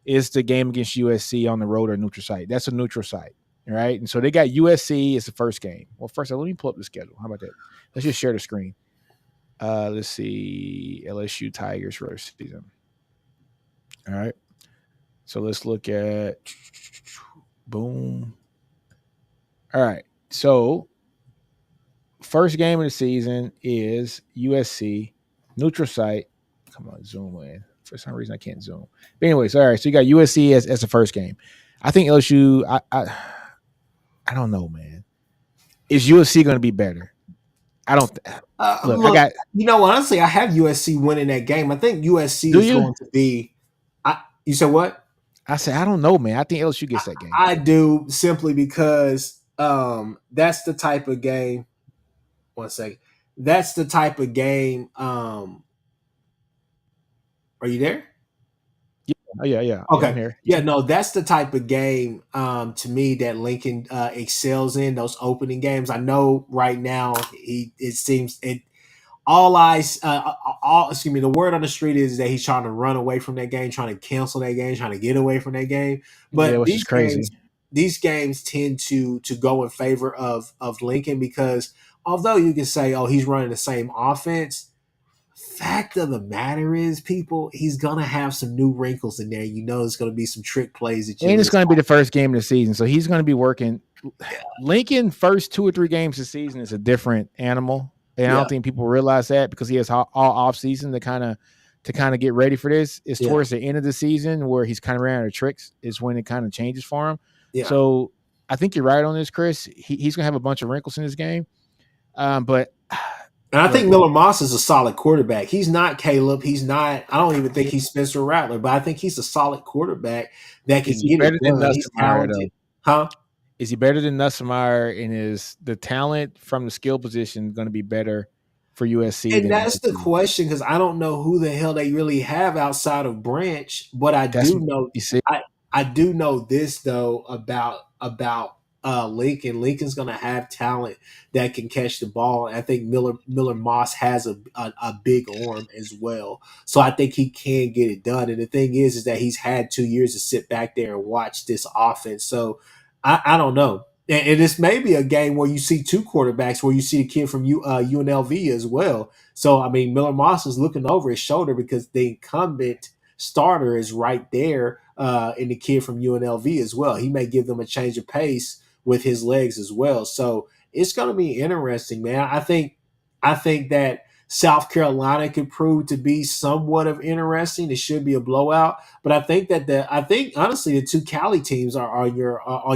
is the game against USC on the road or neutral site? That's a neutral site, right? And so they got USC as the first game. Well, first, let me pull up the schedule. How about that? Let's just share the screen. Let's see, LSU Tigers first season. All right. So let's look at boom. All right. So first game of the season is USC neutral site. Come on, zoom in. For some reason, I can't zoom. But anyways, all right. So you got USC as the first game. I think LSU. I don't know, man. Is USC going to be better? I don't. Look, I got. Honestly, I have USC winning that game. I think USC is going to be. You said what? I said I don't know, man. I think LSU gets that game. I do, simply because that's the type of game. 1 second. That's the type of game. Are you there? Yeah. Oh, yeah. Okay. I'm here. Yeah, no, that's the type of game to me that Lincoln excels in, those opening games. I know right now all eyes, the word on the street is that he's trying to run away from that game, trying to cancel that game, trying to get away from that game. But which is crazy. These games tend to go in favor of Lincoln because although you can say, oh, he's running the same offense, fact of the matter is, people, he's gonna have some new wrinkles in there. There's gonna be some trick plays that and it's gonna be the first game of the season, so he's gonna be working. Lincoln first 2 or 3 games of the season is a different animal. And I don't think people realize that because he has all off season to kind of get ready for this. It's towards the end of the season where he's kind of ran out of tricks is when it kind of changes for him. Yeah. So I think you're right on this, Chris. He's going to have a bunch of wrinkles in his game. But and I think Miller Moss is a solid quarterback. He's not Caleb. He's not. I don't even think he's Spencer Rattler, but I think he's a solid quarterback that can get it done. He's talented, huh? Is he better than Nussmeier? And is the talent from the skill position going to be better for USC? And that's the question, because I don't know who the hell they really have outside of Branch. But I do know. I do know this though about Lincoln. Lincoln's going to have talent that can catch the ball. And I think Miller Moss has a big arm as well. So I think he can get it done. And the thing is that he's had 2 years to sit back there and watch this offense. So I don't know. And this may be a game where you see 2 quarterbacks, where you see a kid from UNLV as well. So, I mean, Miller Moss is looking over his shoulder because the incumbent starter is right there and the kid from UNLV as well. He may give them a change of pace with his legs as well. So it's going to be interesting, man. I think that South Carolina could prove to be somewhat of interesting. It should be a blowout, but I think that I think honestly the two Cali teams are on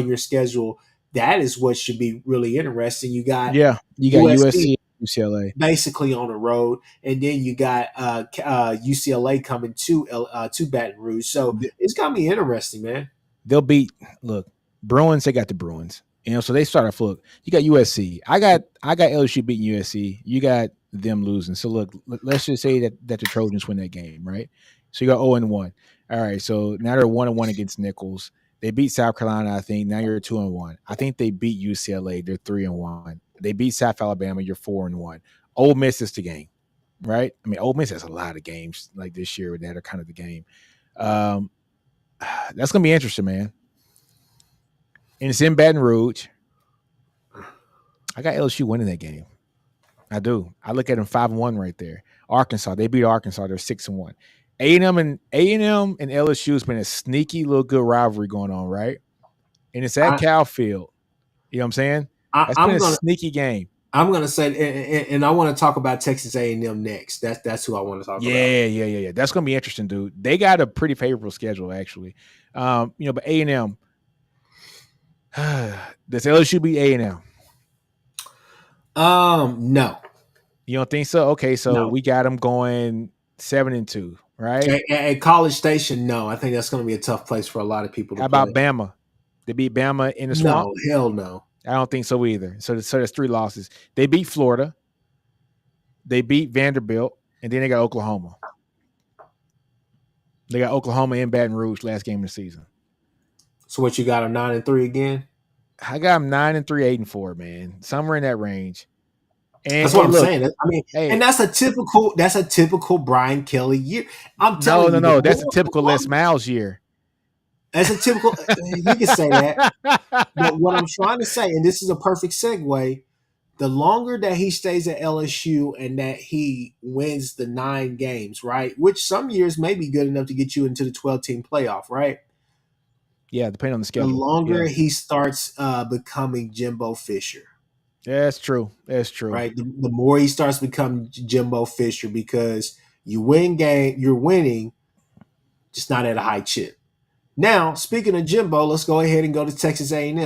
your schedule. That is what should be really interesting. You got you got USC USC, UCLA. basically on the road, and then you got UCLA coming to Baton Rouge. So it's gonna be interesting, man. They'll beat Bruins. They got the Bruins. So they start off. Look, you got USC. I got LSU beating USC. You got them losing. So look, let's just say that the Trojans win that game, right? So you got 0-1. All right. So now they're 1-1 against Nichols. They beat South Carolina, I think. Now you're 2-1. I think they beat UCLA. They're 3-1. They beat South Alabama. You're 4-1. Ole Miss is the game, right? I mean, Ole Miss has a lot of games like this year that are kind of the game. That's gonna be interesting, man. And it's in Baton Rouge. I got LSU winning that game. I do. I look at them 5-1 right there. Arkansas, they beat Arkansas. They're 6-1. A&M and LSU has been a sneaky little good rivalry going on, right? And it's at Cal Field. You know what I'm saying? That's been a sneaky game. I'm gonna say, and I want to talk about Texas A&M next. That's who I want to talk about. Yeah. That's gonna be interesting, dude. They got a pretty favorable schedule, actually. But A&M. Does LSU beat A&M? No. You don't think so? Okay, so no. We got them going 7-2, right? At College Station, no. I think that's going to be a tough place for a lot of people. How about Bama? They beat Bama in the swamp? No, hell no. I don't think so either. So there's 3 losses. They beat Florida. They beat Vanderbilt, and then they got Oklahoma. They got Oklahoma in Baton Rouge last game of the season. So what you got them 9-3 again? I got them 9-3, 8-4, man. Somewhere in that range. And that's what I'm saying. I mean, and that's a typical Brian Kelly year. I'm telling you. No. That's a typical Les Miles year. That's a typical. You can say that. But what I'm trying to say, and this is a perfect segue, the longer that he stays at LSU and that he wins the 9 games, right? Which some years may be good enough to get you into the 12-team playoff, right? Yeah, depending on the schedule. The longer he starts becoming Jimbo Fisher. Yeah, that's true. That's true. Right. The more he starts becoming Jimbo Fisher, because you win game, you're winning, just not at a high chip. Now, speaking of Jimbo, let's go ahead and go to Texas A&M.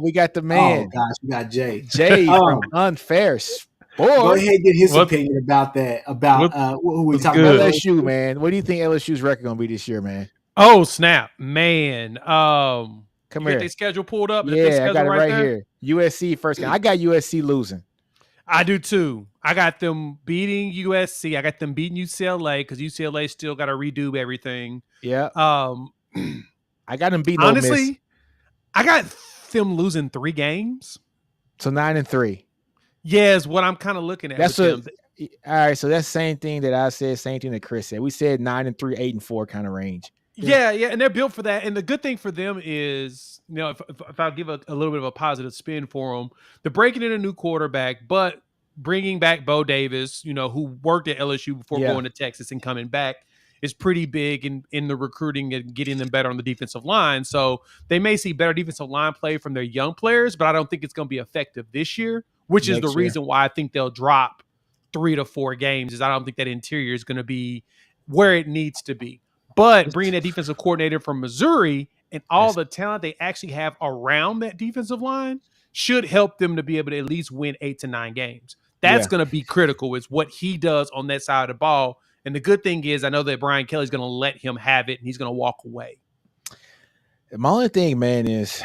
We got the man. Oh gosh, we got Jay. Jay from Unfair Sports. Go ahead and get his opinion about that. Who we talking about? LSU, man. What do you think LSU's record gonna be this year, man? Oh snap, man. Come here. Get their schedule pulled up. Yeah, I got it right here. USC first game. I got USC losing. I do too. I got them beating USC. I got them beating UCLA because UCLA still got to redo everything. Yeah. I got them beating. Honestly, Ole Miss. I got them losing 3 games. So 9-3. Yeah, is what I'm kind of looking at. That's all right. So that's the same thing that I said. Same thing that Chris said. We said 9-3, 8-4 kind of range. Yeah, and they're built for that. And the good thing for them is, if I'll give a little bit of a positive spin for them, they're breaking in a new quarterback, but bringing back Bo Davis, who worked at LSU before going to Texas and coming back, is pretty big in the recruiting and getting them better on the defensive line. So they may see better defensive line play from their young players, but I don't think it's going to be effective this year, which is the reason why I think they'll drop 3 to 4 games. Is I don't think that interior is going to be where it needs to be. But bringing that defensive coordinator from Missouri and all the talent they actually have around that defensive line should help them to be able to at least win 8 to 9 games. That's going to be critical, is what he does on that side of the ball. And the good thing is I know that Brian Kelly's going to let him have it, and he's going to walk away. My only thing, man, is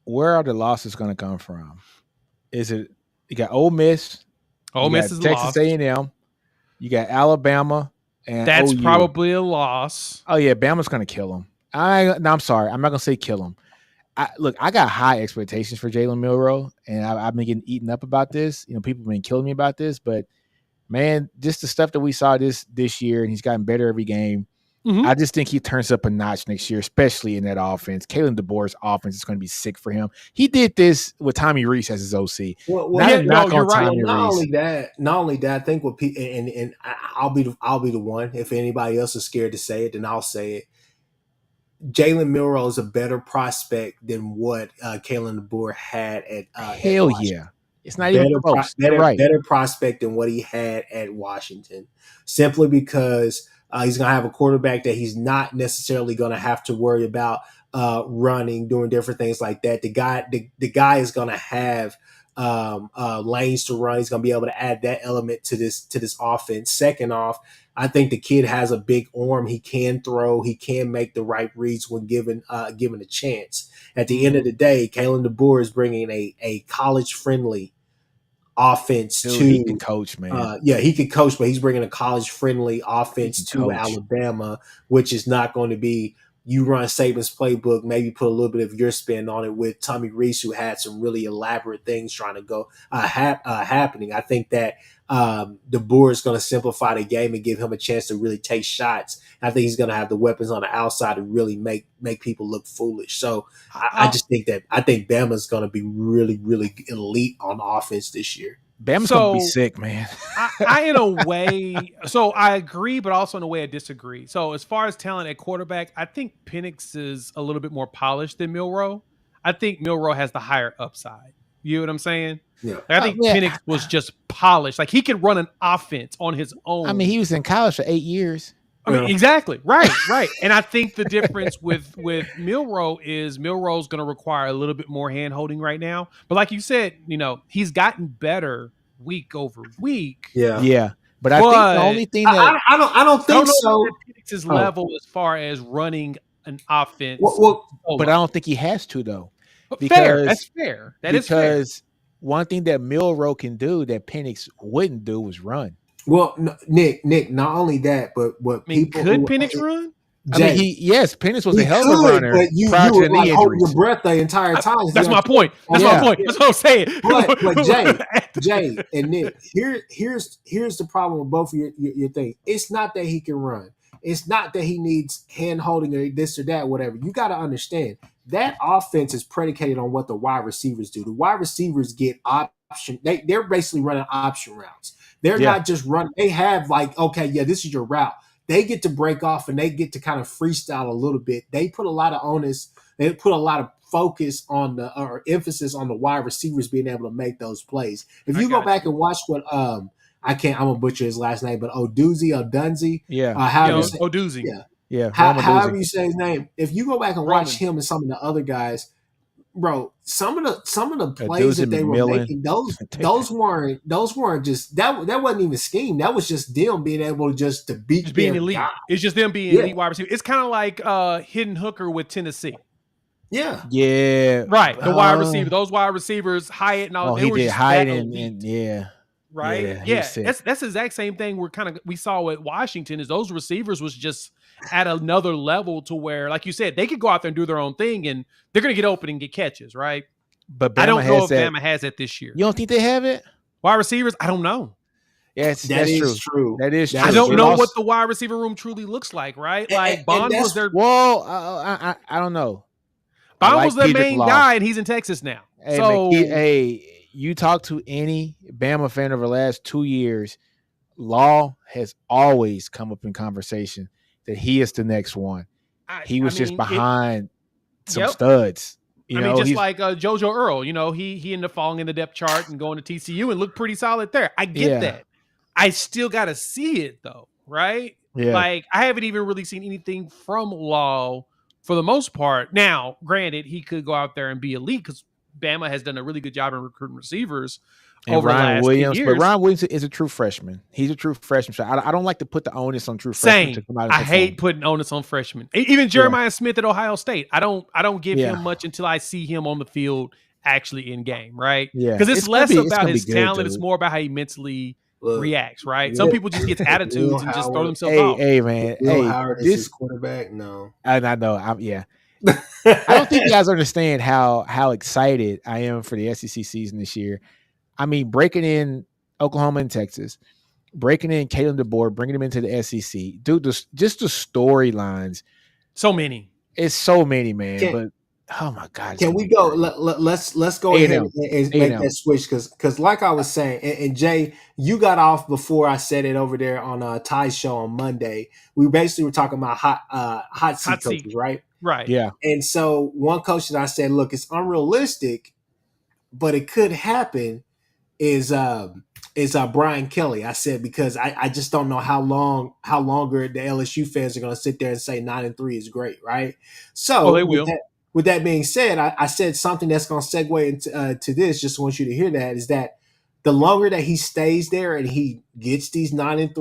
where are the losses going to come from? Is it you got Ole Miss? Ole Miss is Texas A&M. You got Alabama. And that's OU. Probably a loss. Oh yeah, Bama's gonna kill him. I'm sorry, I'm not gonna say kill him. I got high expectations for Jalen Milroe, and I've been getting eaten up about this. People have been killing me about this, but man, just the stuff that we saw this year, and he's gotten better every game. Mm-hmm. I just think he turns up a notch next year, especially in that offense. Kalen DeBoer's offense is going to be sick for him. He did this with Tommy Rees as his OC. You're right. Not only that, I think what people and I'll be the one. If anybody else is scared to say it, then I'll say it. Jalen Milroe is a better prospect than what Kalen DeBoer had at Hell Washington. yeah. It's not even close. You're right. Better prospect than what he had at Washington, simply because he's going to have a quarterback that he's not necessarily going to have to worry about running, doing different things like that. The guy is going to have lanes to run. He's going to be able to add that element to this offense. Second off, I think the kid has a big arm. He can throw. He can make the right reads when given a chance. At the end of the day, Kalen DeBoer is bringing a college-friendly offense Dude, to. he can coach, man. He can coach, but he's bringing a college-friendly offense to coach. Alabama, which is not going to be you run Saban's playbook, maybe put a little bit of your spin on it with Tommy Rees, who had some really elaborate things trying to go happening. I think that DeBoer is going to simplify the game and give him a chance to really take shots. I think he's going to have the weapons on the outside to really make people look foolish. So I just think that Bama's going to be really, really elite on offense this year. Bama's going to be sick, man. I in a way, so I agree, but also in a way I disagree. So as far as talent at quarterback, I think Penix is a little bit more polished than Milroe. I think Milroe has the higher upside. You know what I'm saying? Yeah. Like, I think Penix was just polished. Like, he could run an offense on his own. I mean, he was in college for 8 years. I mean, exactly. Right. And I think the difference with Milroe is Milroe's going to require a little bit more hand-holding right now. But like you said, he's gotten better week over week. Yeah. But I think the only thing that I don't think so. Penix's level as far as running an offense. But I don't think he has to, though. Fair. That's fair. That is fair. Because one thing that Milroe can do that Penix wouldn't do was run. Well, Nick, not only that, but what people could Penix run? Penix was a hell of a runner. But you were like holding your breath the entire time. That's my point. That's my point. That's what I'm saying. But Jay and Nick, here's the problem with both of your things. It's not that he can run. It's not that he needs hand holding or this or that, whatever. You got to understand that offense is predicated on what the wide receivers do. The wide receivers get option. They're basically running option routes. They're not just running. They have this is your route. They get to break off and they get to kind of freestyle a little bit. They put a lot of onus. They put a lot of focus on or emphasis on the wide receivers being able to make those plays. If you go back and watch what I'm gonna butcher his last name, but Odunze. Yeah. Odunze. Yeah. However you say his name. If you go back and watch him and some of the other guys, bro, some of the plays that they were making, those weren't just that wasn't even scheme. That was just them being able to beat being elite. Guy. It's just them being elite wide receiver. It's kind of like Hidden Hooker with Tennessee. Yeah. Yeah. Right. The wide receiver, those wide receivers, Hyatt and all. They were just Hyatt and right. Yeah. That's the exact same thing we saw at Washington. Is those receivers was just at another level to where, like you said, they could go out there and do their own thing and they're going to get open and get catches, right? But I don't know if Bama has it this year. You don't think they have it? Wide receivers? I don't know. Yes, that's true. That is true. I don't know what the wide receiver room truly looks like, right? Like Bond was their. Well, I don't know. Bond was their main guy, and he's in Texas now. Hey, you talk to any Bama fan over the last 2 years, Law has always come up in conversation that he is the next one. He was just behind some studs. Just like JoJo Earl, he ended up falling in the depth chart and going to TCU and looked pretty solid there. I get that. I still got to see it though, right? Yeah. Like I haven't even really seen anything from Law for the most part. Now, granted, he could go out there and be elite because Bama has done a really good job in recruiting receivers over Ryan the last Williams. few years. But Ryan Williams is a true freshman. He's a true freshman. So I don't like to put the onus on true freshmen to come out and I hate putting onus on freshmen. Even Jeremiah Smith at Ohio State. I don't give him much until I see him on the field actually in game, right? Yeah. Because it's less about his talent, it's more about how he mentally reacts, right? Some people just get attitudes and just throw themselves off. Hey, man. Will Howard is his quarterback? No. I know. I don't think you guys understand how excited I am for the SEC season this year. I mean, breaking in Oklahoma and Texas, breaking in Kalen DeBoer, bringing him into the SEC. Dude, just the storylines. So many. It's so many, man. Oh my God, it's Can gonna we be go? great. Let's go ahead A&M, and make A&M. that switch because like I was saying, and Jay, you got off before I said it over there on Ty's show on Monday. We basically were talking about hot seat Hot seat. coaches, right? Right. Yeah, And so one coach that I said, look, it's unrealistic, but it could happen is Brian Kelly. I said because I just don't know how longer the LSU fans are going to sit there and say 9-3 is great, right? Oh, they So will. with that being said, I said something that's going to segue into to this. Just want you to hear that is that the longer that he stays there and he gets these 9-3,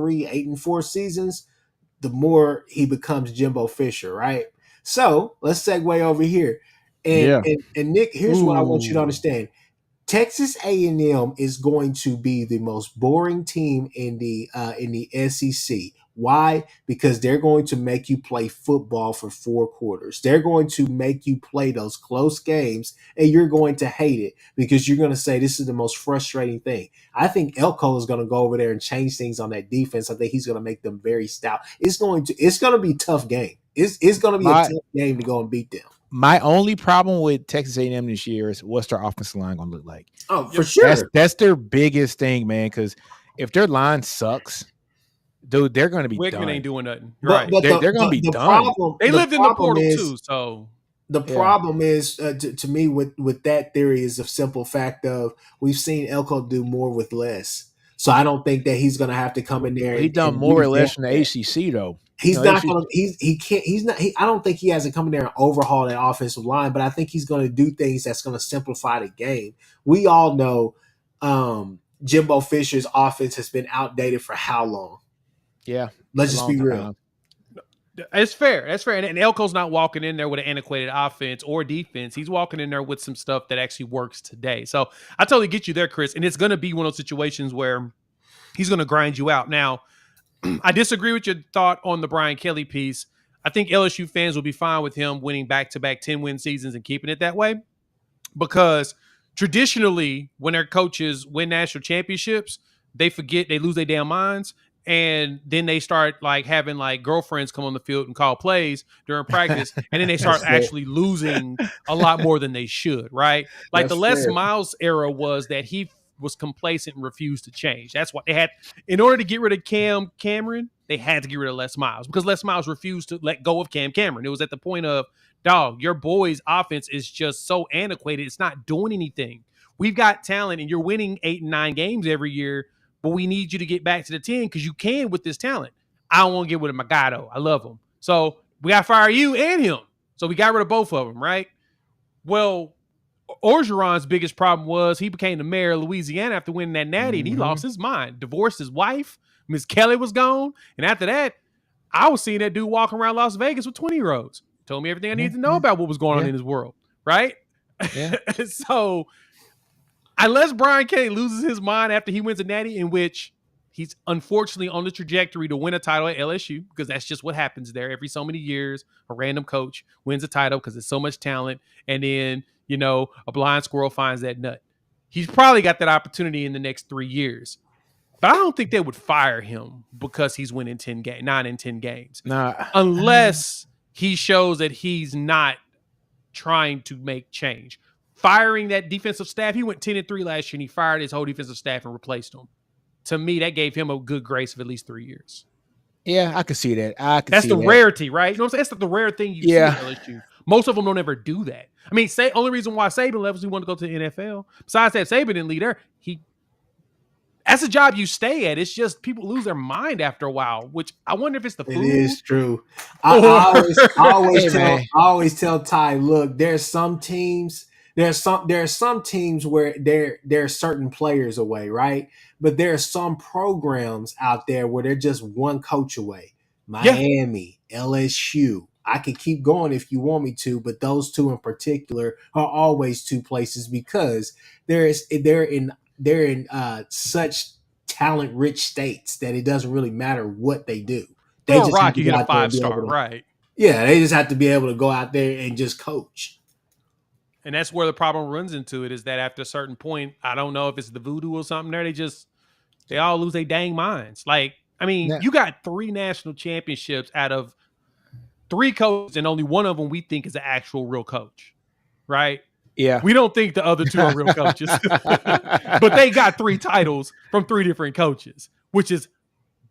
8-4 seasons, the more he becomes Jimbo Fisher, right? So let's segue over here. And yeah. and Nick, here's what I want you to Ooh. understand. Texas A&M is going to be the most boring team in the SEC. Why? Because they're going to make you play football for 4 quarters. They're going to make you play those close games, and you're going to hate it because you're going to say this is the most frustrating thing. I think Elko is going to go over there and change things on that defense. I think he's going to make them very stout. It's going to be a tough game. It's going to be a My tough game to go and beat them. my only problem with Texas A&M this year is what's their offensive line gonna look like. Oh, for Yep. sure. That's their biggest thing, man. Because if their line sucks, dude, they're gonna be Wickman done. ain't doing nothing. But Right. but They're gonna be the done. problem They lived in the problem portal is too, so the Yeah. problem is to me with that theory is a simple fact of we've seen Elko do more with less. So I don't think that he's going to have to come in there. He done and more or less revamp in the that. ACC though. He's You know, not going to. He can't. He's not. I don't think he has to come in there and overhaul that offensive line. But I think he's going to do things that's going to simplify the game. We all know Jimbo Fisher's offense has been outdated for how long? Yeah, Let's a just long be real. time. it's fair. That's fair. And Elko's not walking in there with an antiquated offense or defense. He's walking in there with some stuff that actually works today. So I totally get you there, Chris. And it's going to be one of those situations where he's going to grind you out. Now, I disagree with your thought on the Brian Kelly piece. I think LSU fans will be fine with him winning back-to-back 10-win seasons and keeping it that way, because traditionally when their coaches win national championships, they forget, they lose their damn minds, and then they start like having like girlfriends come on the field and call plays during practice, and then they start That's fair. actually losing a lot more than they should, right? Like That's the Les fair. Miles era was that he was complacent and refused to change. That's what they had. In order to get rid of Cam Cameron, they had to get rid of Les Miles because Les Miles refused to let go of Cam Cameron. It was at the point of, dog, your boy's offense is just so antiquated. It's not doing anything. We've got talent and you're winning 8 and 9 games every year, but we need you to get back to the 10 because you can with this talent. I don't want to get rid of my guy, though. I love him. So we got to fire you and him. So we got rid of both of them, right? Well, Orgeron's biggest problem was he became the mayor of Louisiana after winning that natty, and he lost his mind, divorced his wife. Miss Kelly was gone. And after that, I was seeing that dude walking around Las Vegas with 20-year-olds. Told me everything I needed to know about what was going on in his world, right? Yeah. So unless Brian Kelly loses his mind after he wins a natty, in which he's unfortunately on the trajectory to win a title at LSU, because that's just what happens there. Every so many years, a random coach wins a title because there's so much talent, and then, you know, a blind squirrel finds that nut. He's probably got that opportunity in the next 3 years. But I don't think they would fire him because he's winning 9 and 10 games. Nah, Unless he shows that he's not trying to make change. Firing that defensive staff, he went 10-3 last year, and he fired his whole defensive staff and replaced them. To me, that gave him a good grace of at least 3 years. yeah, I could see that. That's the rarity, right? You know what I'm saying? That's the rare thing you see Yeah. at LSU. Most of them don't ever do that. I mean, only reason why Saban left was he wanted to go to the NFL. Besides that, Saban didn't lead there. That's a job you stay at. It's just people lose their mind after a while, which I wonder if it's the food. It is true. I Hey, always tell Ty, look, there's some teams where they're certain players away, right? But there are some programs out there where they're just one coach away. Miami, LSU. I could keep going if you want me to, but those two in particular are always two places because they're in such talent-rich states that it doesn't really matter what they do. They Or just Rock, have to you go hit a out there and be 5-star, able to- right? Yeah, they just have to be able to go out there and just coach. And that's where the problem runs into it, is that after a certain point, I don't know if it's the voodoo or something there, they all lose their dang minds. Like, I mean, Yeah. you got 3 national championships out of 3 coaches, and only one of them we think is an actual real coach. right? Yeah. We don't think the other two are real coaches, but they got 3 titles from 3 different coaches, which is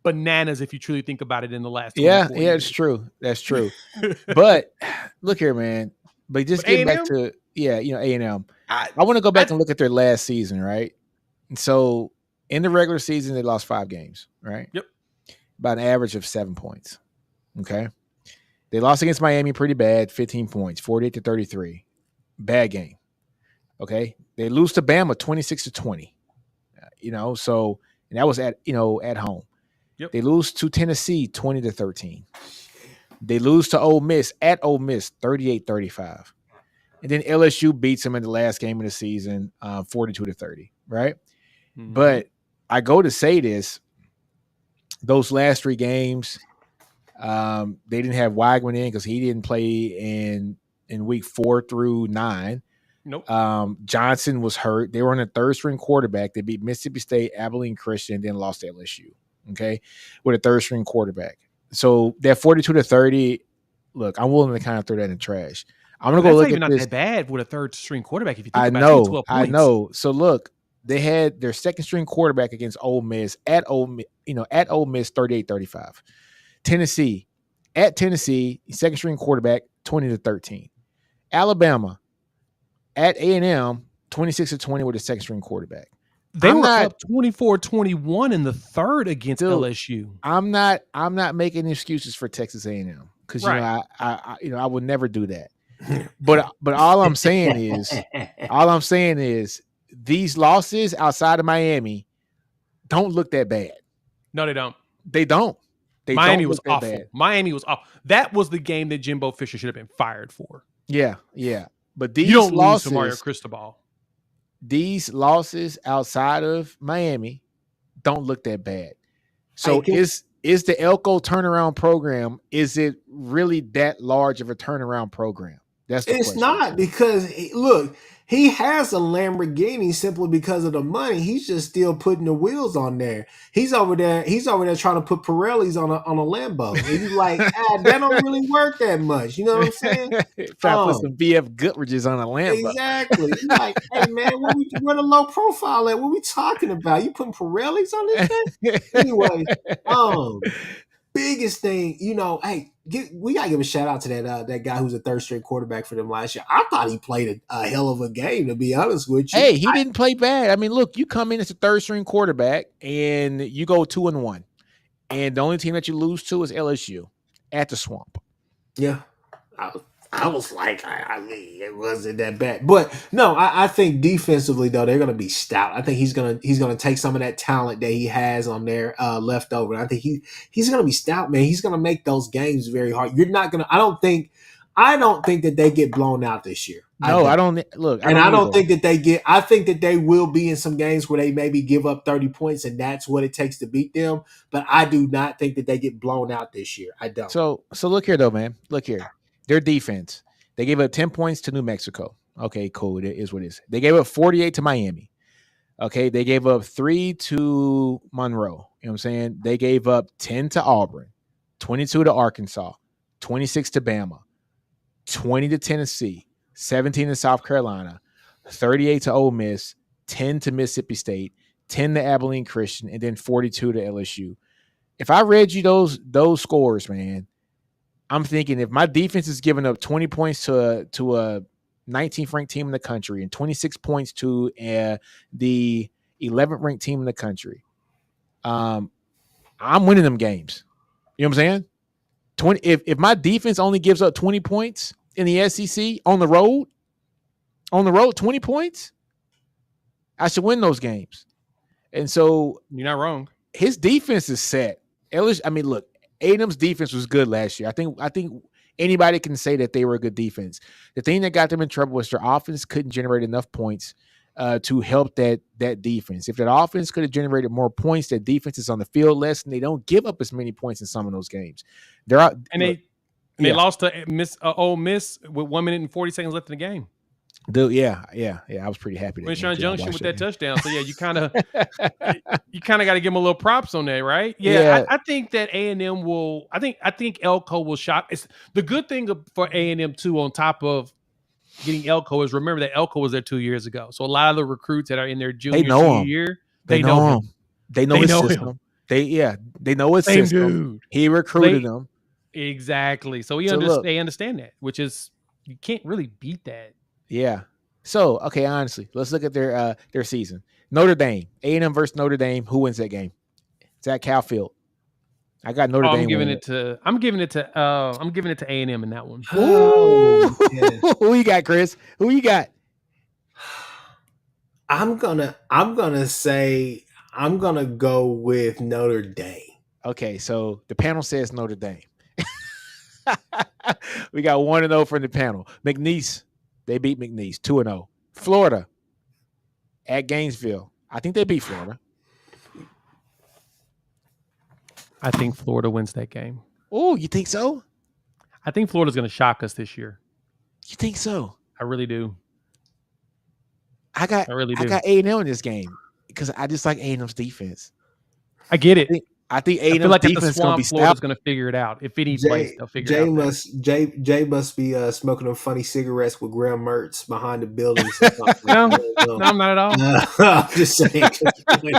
bananas if you truly think about it in the last 24 Yeah, years. it's true. That's true. But look here, man. But just getting back to A&M. I want to go back and look at their last season, right? And so in the regular season, they lost 5 games, right? Yep. About an average of 7 points. Okay. They lost against Miami pretty bad, 15 points, 48-33. Bad game. Okay. They lose to Bama 26-20. So and that was at home. Yep. They lose to Tennessee 20-13. They lose to Ole Miss at Ole Miss 38-35. And then LSU beats them in the last game of the season 42-30, right? Mm-hmm. But I go to say this, those last 3 games, they didn't have Weigman in because he didn't play in week 4 through 9. Nope. Johnson was hurt. They were on a 3rd-string quarterback. They beat Mississippi State, Abilene Christian, and then lost to LSU. Okay, with a 3rd-string quarterback. So that 42-30. Look, I'm willing to kind of throw that in the trash. I'm gonna go look at this. That's not that bad with a 3rd-string quarterback. If you think I about know, it, 12 points. I know. So look, they had their 2nd-string quarterback against Ole Miss at Ole Miss 38-35. Tennessee at Tennessee, 2nd-string quarterback 20-13. Alabama at A&M 26-20 with a 2nd-string quarterback. They were up 24-21 in the 3rd against LSU. I'm not making excuses for Texas A&M because I would never do that. But all I'm saying is these losses outside of Miami don't look that bad. No, they don't. They don't. Miami was awful. Bad. Miami was awful. That was the game that Jimbo Fisher should have been fired for. Yeah. But these you don't losses, lose to Mario Cristobal. These losses outside of Miami don't look that bad. So is the Elko turnaround program, is it really that large of a turnaround program? That's the question. It's not, because look, he has a Lamborghini simply because of the money. He's just still putting the wheels on there. He's over there trying to put Pirellis on a Lambo. And he's like, that don't really work that much. You know what I'm saying? Trying to put some BF Goodriches on a Lambo. Exactly. He's like, hey man, where the low profile at? What we talking about? You putting Pirellis on this thing? Anyway, biggest thing, hey, we gotta give a shout out to that guy who's a 3rd-string quarterback for them last year. I thought he played a hell of a game, to be honest with you. Hey, he didn't play bad. I mean, look, you come in as a 3rd-string quarterback and you go 2-1, and the only team that you lose to is LSU at the Swamp. Yeah, I was like, I mean, it wasn't that bad, but no, I think defensively though they're gonna be stout. I think he's gonna take some of that talent that he has on there left over. I think he's gonna be stout, man. He's gonna make those games very hard. You're not gonna. I don't think that they get blown out this year. No, I don't. Look, I don't think that they get. I think that they will be in some games where they maybe give up 30 points, and that's what it takes to beat them. But I do not think that they get blown out this year. I don't. So look here though, man. Look here. Their defense, they gave up 10 points to New Mexico. Okay, cool. It is what it is. They gave up 48 to Miami. Okay, they gave up 3 to Monroe. You know what I'm saying? They gave up 10 to Auburn, 22 to Arkansas, 26 to Bama, 20 to Tennessee, 17 to South Carolina, 38 to Ole Miss, 10 to Mississippi State, 10 to Abilene Christian, and then 42 to LSU. If I read you those scores, man, I'm thinking if my defense is giving up 20 points to a 19th ranked team in the country and 26 points to the 11th ranked team in the country, I'm winning them games. You know what I'm saying? If my defense only gives up 20 points in the SEC on the road, 20 points, I should win those games. And so you're not wrong. His defense is set. I mean, look, A&M's defense was good last year. I think anybody can say that they were a good defense. The thing that got them in trouble was their offense couldn't generate enough points to help that defense. If that offense could have generated more points, that defense is on the field less, and they don't give up as many points in some of those games. They lost to Ole Miss with 1 minute and 40 seconds left in the game. Dude, yeah. I was pretty happy. Winston Junction with that touchdown. So yeah, you kind of got to give him a little props on that, right? Yeah. I think that A&M will. I think Elko will shop. It's the good thing for A&M too. On top of getting Elko is remember that Elko was there 2 years ago. So a lot of the recruits that are in their junior know senior him. year, They know him. They know They his know system. him. They know his Same system. dude. He recruited them. Exactly. So look, they understand that, which is you can't really beat that. Yeah. So, okay, honestly, let's look at their season. Notre Dame, A&M versus Notre Dame. Who wins that game? It's at Cal Field. I got Notre Dame. I'm giving it to A&M in that one. Ooh. Who you got, Chris? Who you got? I'm gonna go with Notre Dame. Okay, so the panel says Notre Dame. We got 1-0 from the panel. McNeese, they beat McNeese 2-0. Florida at Gainesville. I think they beat Florida. I think Florida wins that game. Oh, you think so? I think Florida's going to shock us this year. You think so? I really do. I got A&M in this game because I just like A&M's defense. I get it. I think A&M like defense is going to be Florida's going to figure it out. If it needs place, they'll figure it out. Jay must be smoking them funny cigarettes with Graham Mertz behind the building. No, I'm not at all. I'm just saying.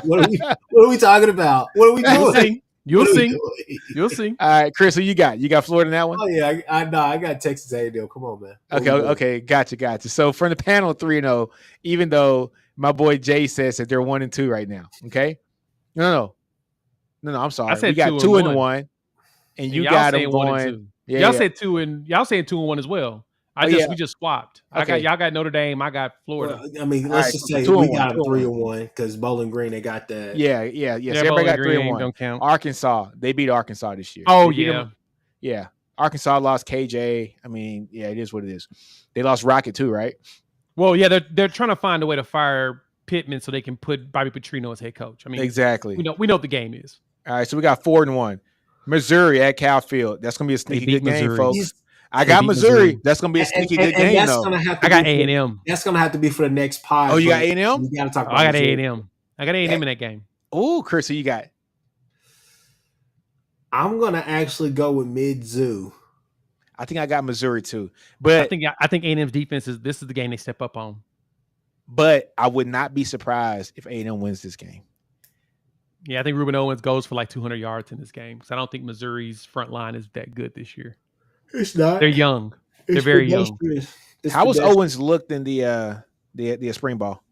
What are we talking about? What are we doing? You'll see. All right, Chris, who you got? You got Florida in that one? Oh yeah, I got Texas A&M. Come on, man. Okay, gotcha. So from the panel 3-0, even though my boy Jay says that they're 1-2 right now. Okay, no. I'm sorry. I said we got 2-1, and you got them going. Yeah, y'all said 2 and y'all saying 2-1 as well. We just swapped. Okay. Y'all got Notre Dame. I got Florida. Well, I mean, let's just say we got 3-1 because Bowling Green they got that. Yeah. So everybody got 3-1. Don't count. Arkansas, they beat Arkansas this year. Oh yeah. Yeah. Arkansas lost KJ. I mean, yeah, it is what it is. They lost Rocket too, right? Well, yeah, they're trying to find a way to fire Pittman so they can put Bobby Petrino as head coach. I mean, exactly. We know what the game is. All right, so we got 4-1. Missouri at Cal Field. That's gonna be a sneaky good game, folks. I got Missouri. That's gonna be a sneaky good game, though. I got A&M. That's gonna have to be for the next pod. Oh, you got A&M? We gotta talk about I got A&M. I got A&M in that game. Oh, Chris, who you got? I'm gonna actually go with Mizzou. I think I got Missouri too, but I think A&M's defense this is the game they step up on. But I would not be surprised if A&M wins this game. Yeah, I think Ruben Owens goes for like 200 yards in this game because I don't think Missouri's front line is that good this year. It's not. They're young. They're very young. How was Owens looked in the spring ball?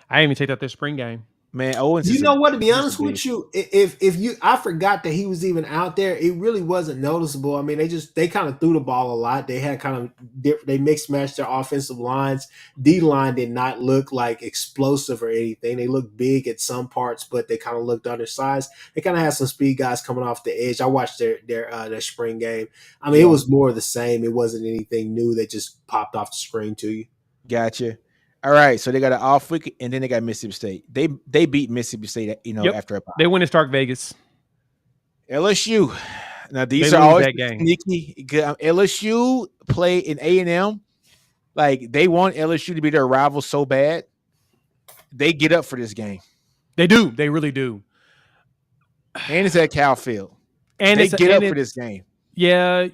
I didn't even take out their spring game. Man, Owens. You know what? To be honest with you, I forgot that he was even out there. It really wasn't noticeable. I mean, they kind of threw the ball a lot. They had they mixed matched their offensive lines. D line did not look like explosive or anything. They looked big at some parts, but they kind of looked undersized. They kind of had some speed guys coming off the edge. I watched their spring game. I mean, It was more of the same. It wasn't anything new that just popped off the screen to you. Gotcha. All right, so they got an off week, and then they got Mississippi State. They beat Mississippi State, after a pop. They win in Stark Vegas. LSU. Now these are always sneaky. LSU play in A&M. Like they want LSU to be their rival so bad. They get up for this game. They do. They really do. And it's at Cal Field. And they get up for this game. Yeah,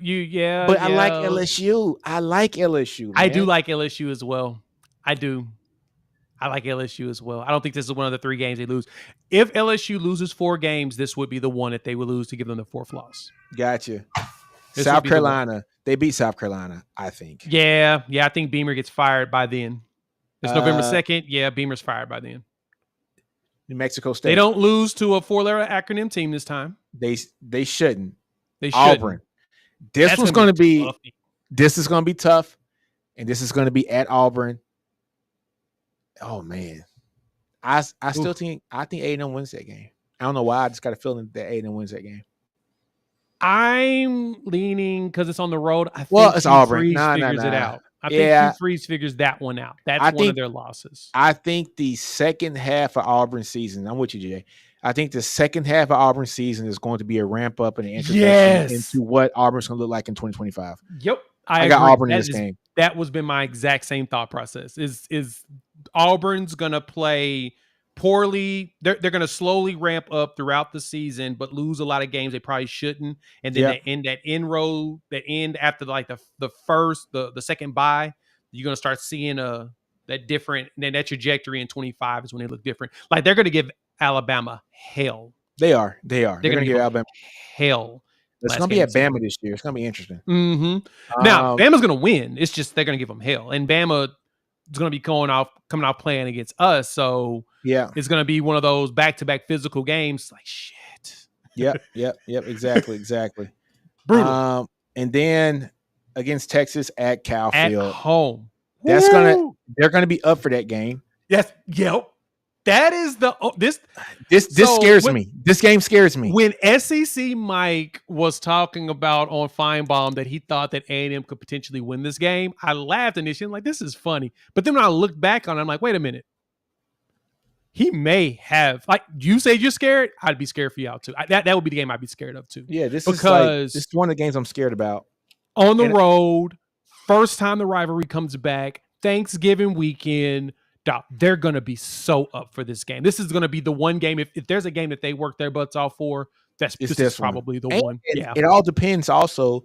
But I like LSU. Man. I do like LSU as well. I do. I like LSU as well. I don't think this is one of the 3 games they lose. If LSU loses 4 games, this would be the one that they would lose to give them the 4th loss. Gotcha. South Carolina. They beat South Carolina, I think. Yeah. I think Beamer gets fired by then. It's November 2nd. Yeah, Beamer's fired by then. New Mexico State. They don't lose to a 4-letter acronym team this time. They shouldn't. They shouldn't. Auburn. This is going to be tough, and this is going to be at Auburn. Oh man, I think A&M wins that game. I don't know why. I just got a feeling that A&M wins that game. I'm leaning because it's on the road. I think it's Auburn. Figures it out. I think Hugh Freeze figures that one out. That's one of their losses. I think the second half of Auburn season. I'm with you, Jay. I think the second half of Auburn season is going to be a ramp up and an introduction into what Auburn's going to look like in 2025. Yep, I got Auburn in this game. That was been my exact same thought process. Is Auburn's gonna play poorly. They're going to slowly ramp up throughout the season, but lose a lot of games they probably shouldn't. And then they end that inroad, that end after like the second bye, you're going to start seeing that different. And then that trajectory in 25 is when they look different. Like they're going to give Alabama hell. They are. They're going to give Alabama hell. It's going to be at Bama this year. It's going to be interesting. Mm-hmm. Now, Bama's going to win. It's just they're going to give them hell. And Bama is going to be coming off playing against us. So it's going to be one of those back-to-back physical games. Like, shit. Yep. Exactly. Brutal. And then against Texas at Cal Field. At home. They're going to be up for that game. Yes. Yep. That is this scares me. This game scares me. When SEC Mike was talking about on Feinbaum that he thought that A&M could potentially win this game, I laughed initially. I'm like, this is funny. But then when I looked back on it, I'm like, wait a minute. He may have, like, you say you're scared. I'd be scared for y'all too. That would be the game I'd be scared of too. Yeah, this is one of the games I'm scared about. On the road, first time the rivalry comes back, Thanksgiving weekend. They're going to be so up for this game. This is going to be the one game. If there's a game that they work their butts off for, this is probably the one. Yeah. It all depends also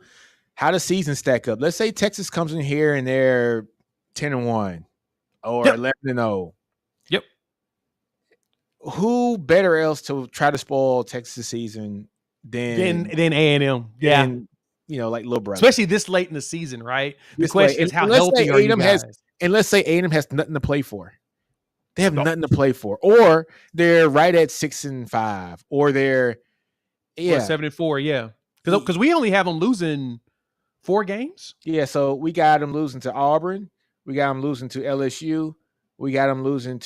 how the season stack up. Let's say Texas comes in here and they're 10-1 or 11-0. Yep. Who better else to try to spoil Texas' season than A&M? Yeah. Than, like little brother. Especially this late in the season, right? The question is how healthy are you guys? And let's say A&M has nothing to play for. They have nothing to play for. Or they're right at 6-5. Or they're 7-4, yeah. Because we only have them losing 4 games. Yeah, so we got them losing to Auburn. We got them losing to LSU. I got them losing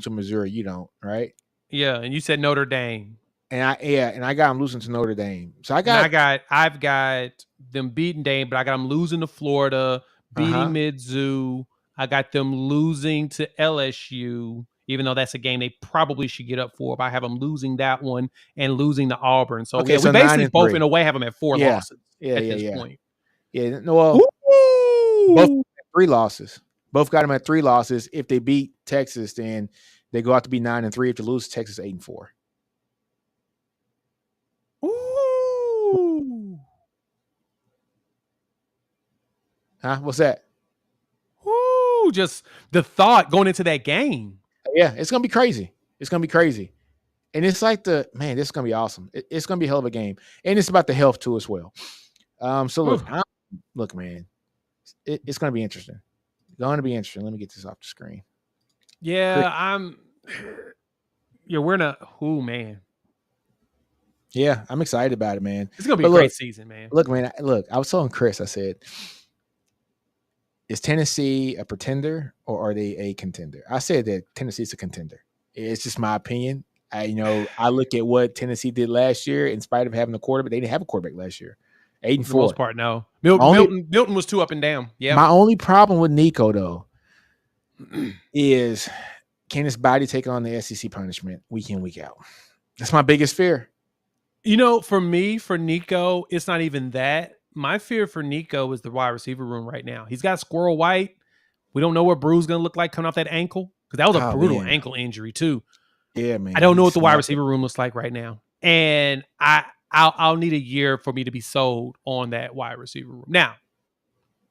to Missouri. You don't, right? Yeah, and you said Notre Dame. And I got them losing to Notre Dame. So I've got them beating Dame, but I got them losing to Florida. Beating Mizzou. I got them losing to LSU, even though that's a game they probably should get up for. But I have them losing that one and losing to Auburn. So, we basically both in a way have them at 4 losses at this point. Yeah, no, both 3 losses. Both got them at 3 losses. If they beat Texas, then they go out to be 9-3. If they lose Texas, 8-4. Ooh. Huh? What's that? Ooh, just the thought going into that game. Yeah, it's gonna be crazy. And it's like this is gonna be awesome. It's gonna be a hell of a game, and it's about the health too as well. So look, man, it's gonna be interesting. Let me get this off the screen. Yeah, we're in a man. Yeah, I'm excited about it, man. It's gonna be a great season, man. Look, man. I was telling Chris, I said, is Tennessee a pretender or are they a contender? I said that Tennessee's a contender. It's just my opinion. I look at what Tennessee did last year in spite of having a quarterback. They didn't have a quarterback last year. 8-4. For the most part, no. Milton was too up and down. Yeah. My only problem with Nico, though, is can his body take on the SEC punishment week in, week out? That's my biggest fear. For me, for Nico, it's not even that. My fear for Nico is the wide receiver room right now. He's got Squirrel White. We don't know what Brew's going to look like coming off that ankle because that was a brutal ankle injury too. Yeah, man. I don't know what the wide receiver room looks like right now, and I'll need a year for me to be sold on that wide receiver room. Now,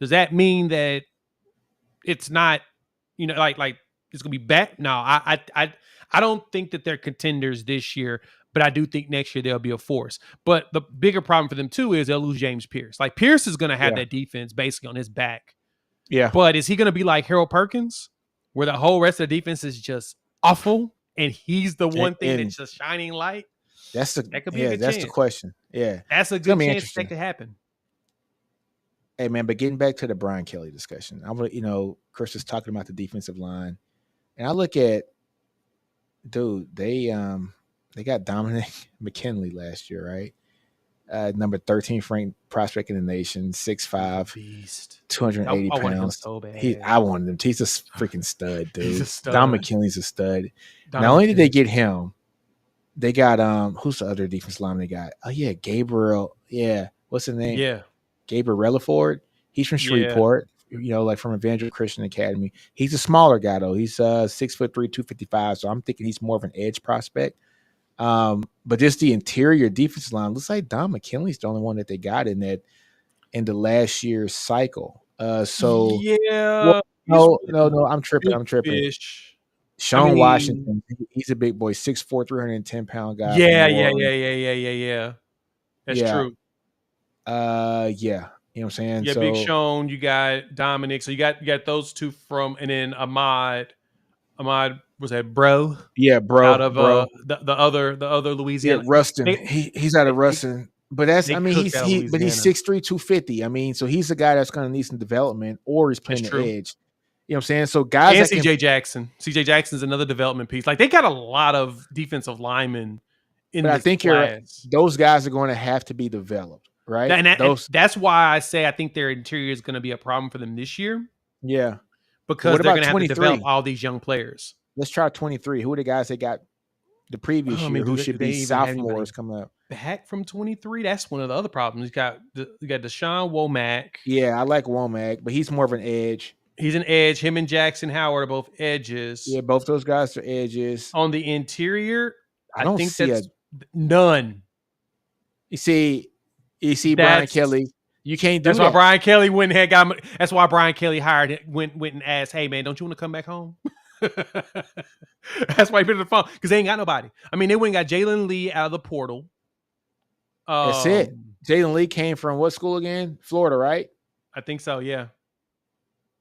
does that mean that it's not, like it's going to be bad? No, I don't think that they're contenders this year. But I do think next year they'll be a force. But the bigger problem for them, too, is they'll lose James Pierce. Like, Pierce is going to have that defense basically on his back. Yeah. But is he going to be like Harold Perkins, where the whole rest of the defense is just awful, and he's the one thing that's just shining light? That could be a good that's chance. The question. Yeah. That's a good chance that could happen. Hey, man, but getting back to the Brian Kelly discussion, Chris was talking about the defensive line. And I look at, dude, they got Dominic McKinley last year, right? Number 13th ranked prospect in the nation, 6'5", beast, 280 pounds. I wanted him so bad. I wanted him. He's a freaking stud, dude. He's a stud. Don McKinley's a stud. Not only did they get him, they got who's the other defense lineman they got? Oh yeah, Gabriel. Yeah, what's his name? Yeah, Gabriel Relaford. He's from Shreveport. like from Evangel Christian Academy. He's a smaller guy though. He's 6'3", 255. So I'm thinking he's more of an edge prospect. But just the interior defensive line looks like Don McKinley's the only one that they got in the last year's cycle. So yeah, no, I'm tripping. fish. Sean Washington, he's a big boy, 6'4", 310-pound guy. Yeah. That's true. Yeah. You know what I'm saying? Yeah, Big Sean, you got Dominic. So you got Oh, those two and then Ahmad was that bro? Yeah, bro. Out of the other Louisiana. Yeah, Ruston. He's out of Ruston. But he's 6'3", 250. I mean, so he's a guy that's gonna need some development, or he's playing the edge. You know what I'm saying? So guys, and CJ Jackson. CJ Jackson's another development piece. Like they got a lot of defensive linemen in this I think class. Those guys are going to have to be developed, right? And that's why I say I think their interior is going to be a problem for them this year. Yeah, because they're going to have to develop all these young players. Let's try 23. Who are the guys they got the previous year? Who should be sophomores coming up? Back from 23. That's one of the other problems. You got Deshaun Womack. Yeah, I like Womack, but he's more of an edge. He's an edge. Him and Jackson Howard are both edges. Yeah, both those guys are edges. On the interior, I don't think that's none. You see Brian Kelly. You can't do that. That's why Brian Kelly that's why Brian Kelly went and asked, "Hey man, don't you want to come back home?" That's why he put it on the phone, because they ain't got nobody. I mean, they went and got Jalen Lee out of the portal. That's it. Jalen Lee came from what school again? Florida, right? I think so. Yeah.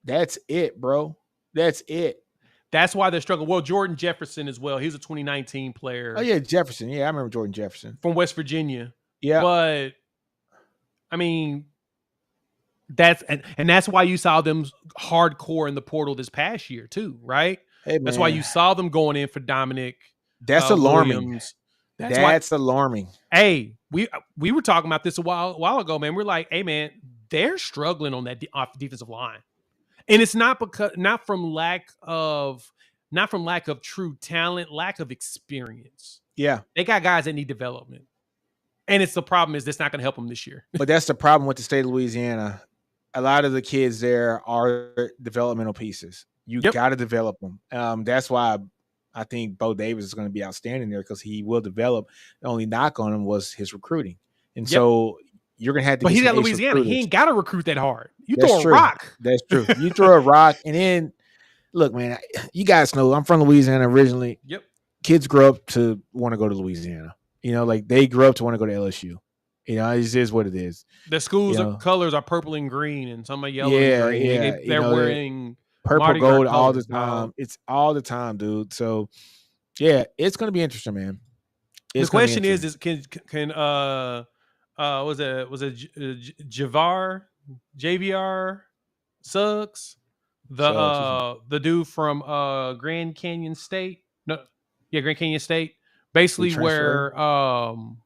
That's it, bro. That's it. That's why they're struggling. Well, Jordan Jefferson as well. He was a 2019 player. Oh yeah, Jefferson. Yeah, I remember Jordan Jefferson from West Virginia. Yeah, but I mean, that's why you saw them hardcore in the portal this past year too, right? Hey, that's why you saw them going in for Dominic. That's alarming. Williams. That's alarming. Hey, we were talking about this a while ago, man. We're like, hey, man, they're struggling on that defensive line, and it's not from lack of true talent, lack of experience. Yeah, they got guys that need development. And it's the problem is that's not going to help them this year. But that's the problem with the state of Louisiana. A lot of the kids there are developmental pieces. You got to develop them. That's why I think Bo Davis is going to be outstanding there, because he will develop. The only knock on him was his recruiting. And so you're going to have to. But he's at Louisiana. He ain't got to recruit that hard. You throw a rock. That's true. You throw a rock. And then, look, man, you guys know I'm from Louisiana originally. Yep. Kids grow up to want to go to Louisiana. You know, like they grew up to want to go to LSU. You know, it is what it is. The schools' colors are purple and green, and some are yellow and green. Yeah. They're wearing purple, gold all the time. It's all the time, dude. So, yeah, it's going to be interesting, man. The question is can was it JVR Suggs, the dude from Grand Canyon State? No, yeah, Grand Canyon State. Basically, where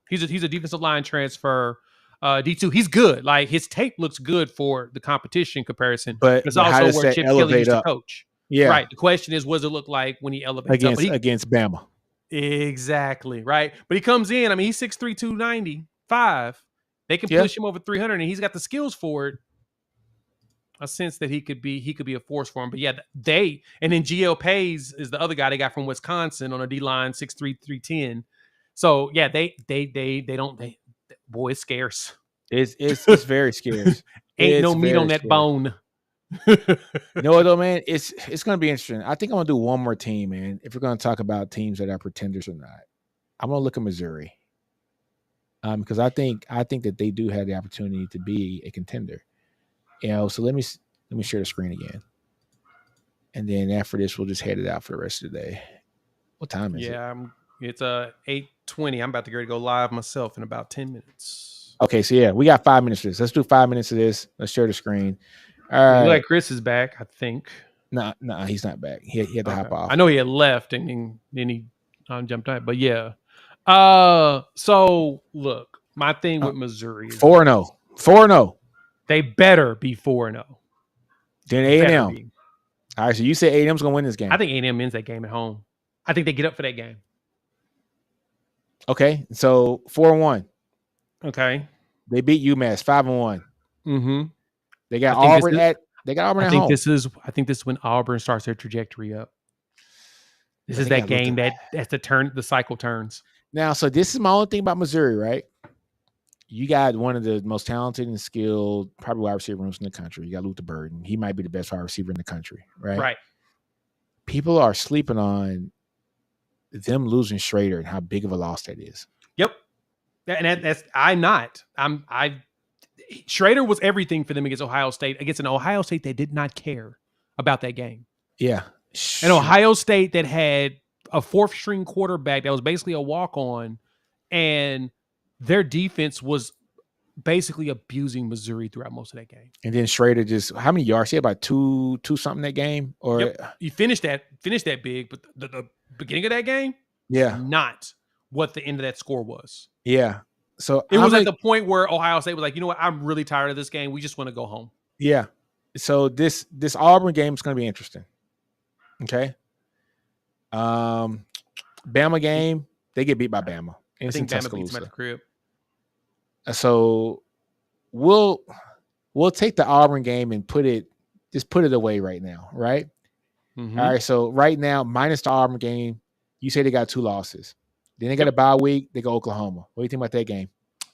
he's a defensive line transfer, D2. He's good. Like his tape looks good for the competition comparison, but it's also where Chip Kelly used to coach. Yeah, right. The question is, what does it look like when he elevates against Bama? Exactly right. But he comes in. I mean, he's 6'3", 295. They can push him over 300, and he's got the skills for it. I sense that he could be a force for him. But yeah, and then GL Pays is the other guy they got from Wisconsin on a D line, 6'3", 310. So yeah, boy, it's scarce. It's very scarce. Ain't no meat on that bone. You know what though, man? It's gonna be interesting. I think I'm gonna do one more team, man. If we're gonna talk about teams that are pretenders or not, I'm gonna look at Missouri. Because I think that they do have the opportunity to be a contender. You know, so let me share the screen again, and then after this, we'll just head it out for the rest of the day. What time is it? Yeah, it's 8:20. I'm about to go live myself in about 10 minutes. Okay, so yeah, we got 5 minutes for this. Let's do 5 minutes of this. Let's share the screen. All right. Like Chris is back, I think. No, he's not back. He had to hop off. I know he had left, and then he jumped out. But yeah. So look, my thing with Missouri is 4-0. 4-0. They better be 4-0. Then A&M. All right, so you say A&M's going to win this game. I think A&M wins that game at home. I think they get up for that game. Okay, so 4-1. Okay. They beat UMass 5-1. Mm-hmm. They got Auburn They got Auburn I at think home. this is when Auburn starts their trajectory up. This Yeah, is they that got Luther. game that's the cycle turns. Now, so this is my only thing about Missouri, right? You got one of the most talented and skilled, probably wide receiver rooms in the country. You got Luther Burden. He might be the best wide receiver in the country, right? Right. People are sleeping on them losing Schrader and how big of a loss that is. Yep. Schrader was everything for them against Ohio State, against an Ohio State that did not care about that game. Yeah. An Ohio State that had a fourth string quarterback that was basically a walk-on, and their defense was basically abusing Missouri throughout most of that game. And then Schrader just, how many yards? He had about two something that game? Or Yep. You finished that big, but the beginning of that game, yeah. not what the end of that score was. Yeah. So it was at the point where Ohio State was like, you know what, I'm really tired of this game. We just want to go home. Yeah. So this Auburn game is going to be interesting. Okay. Bama game, they get beat by Bama. I think Bama beats them at the crib. So we'll take the Auburn game and put it away right now, right? Mm-hmm. All right. So right now, minus the Auburn game, you say they got 2 losses. Then they got a bye week. They go Oklahoma. What do you think about that game?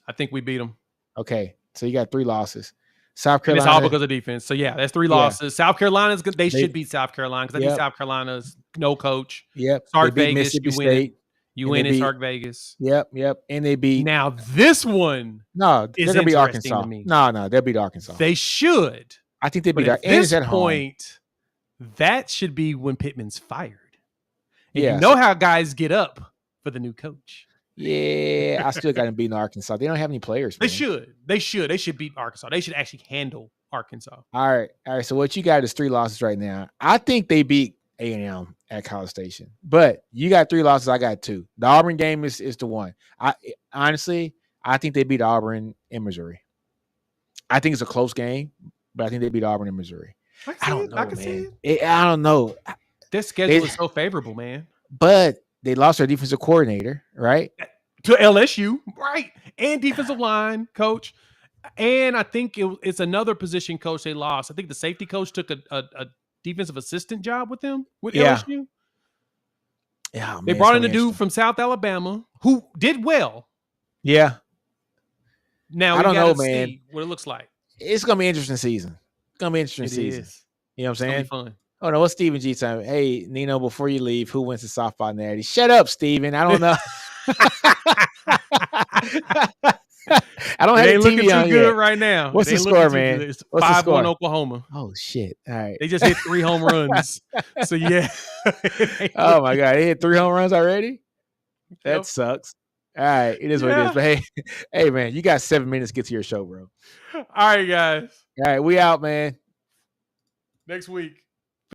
I think we beat them. Okay. So you got 3 losses. South Carolina. And it's all because of defense. So yeah, that's 3 losses. South Carolina's good. They should beat South Carolina because I think South Carolina's no coach. Yep. Sark Vegas, you win it. You win in Sark Vegas. Yep. And they beat. Now this one. No, they're gonna be Arkansas. No, they'll beat Arkansas. They should. I think they beat Arkansas. At this point, that should be when Pittman's fired. And you know how guys get up for the new coach. Yeah, I still got them beating Arkansas. They don't have any players. Man. They should beat Arkansas. They should actually handle Arkansas. All right. So what you got is 3 losses right now. I think they beat A&M at College Station, but you got 3 losses. I got 2. The Auburn game is the one. Honestly, I think they beat Auburn in Missouri. I think it's a close game, but I think they beat Auburn in Missouri. I don't know, man. I don't know. Their schedule is so favorable, man. But they lost their defensive coordinator, right? To LSU, right? And defensive line coach. And I think it's another position coach they lost. I think the safety coach took a defensive assistant job with them, with LSU. Yeah, they brought in a dude from South Alabama who did well. Yeah. Now, I don't know, man. See what it looks like. It's going to be an interesting season. It's going to be an interesting season. Is. You know what I'm saying? It's gonna be fun. Oh, no, what's Stephen G time? Hey, Nino, before you leave, who wins the softball natty? Shut up, Stephen. I don't know. I don't have they the looking TV on too good yet. right now. What's the score, man? It's What's 5-1 Oklahoma. Oh, shit. All right. They just hit 3 home runs. So, yeah. Oh, my God. They hit 3 home runs already? That sucks. All right. It is what it is. But, hey, man, you got 7 minutes to get to your show, bro. All right, guys. All right. We out, man. Next week.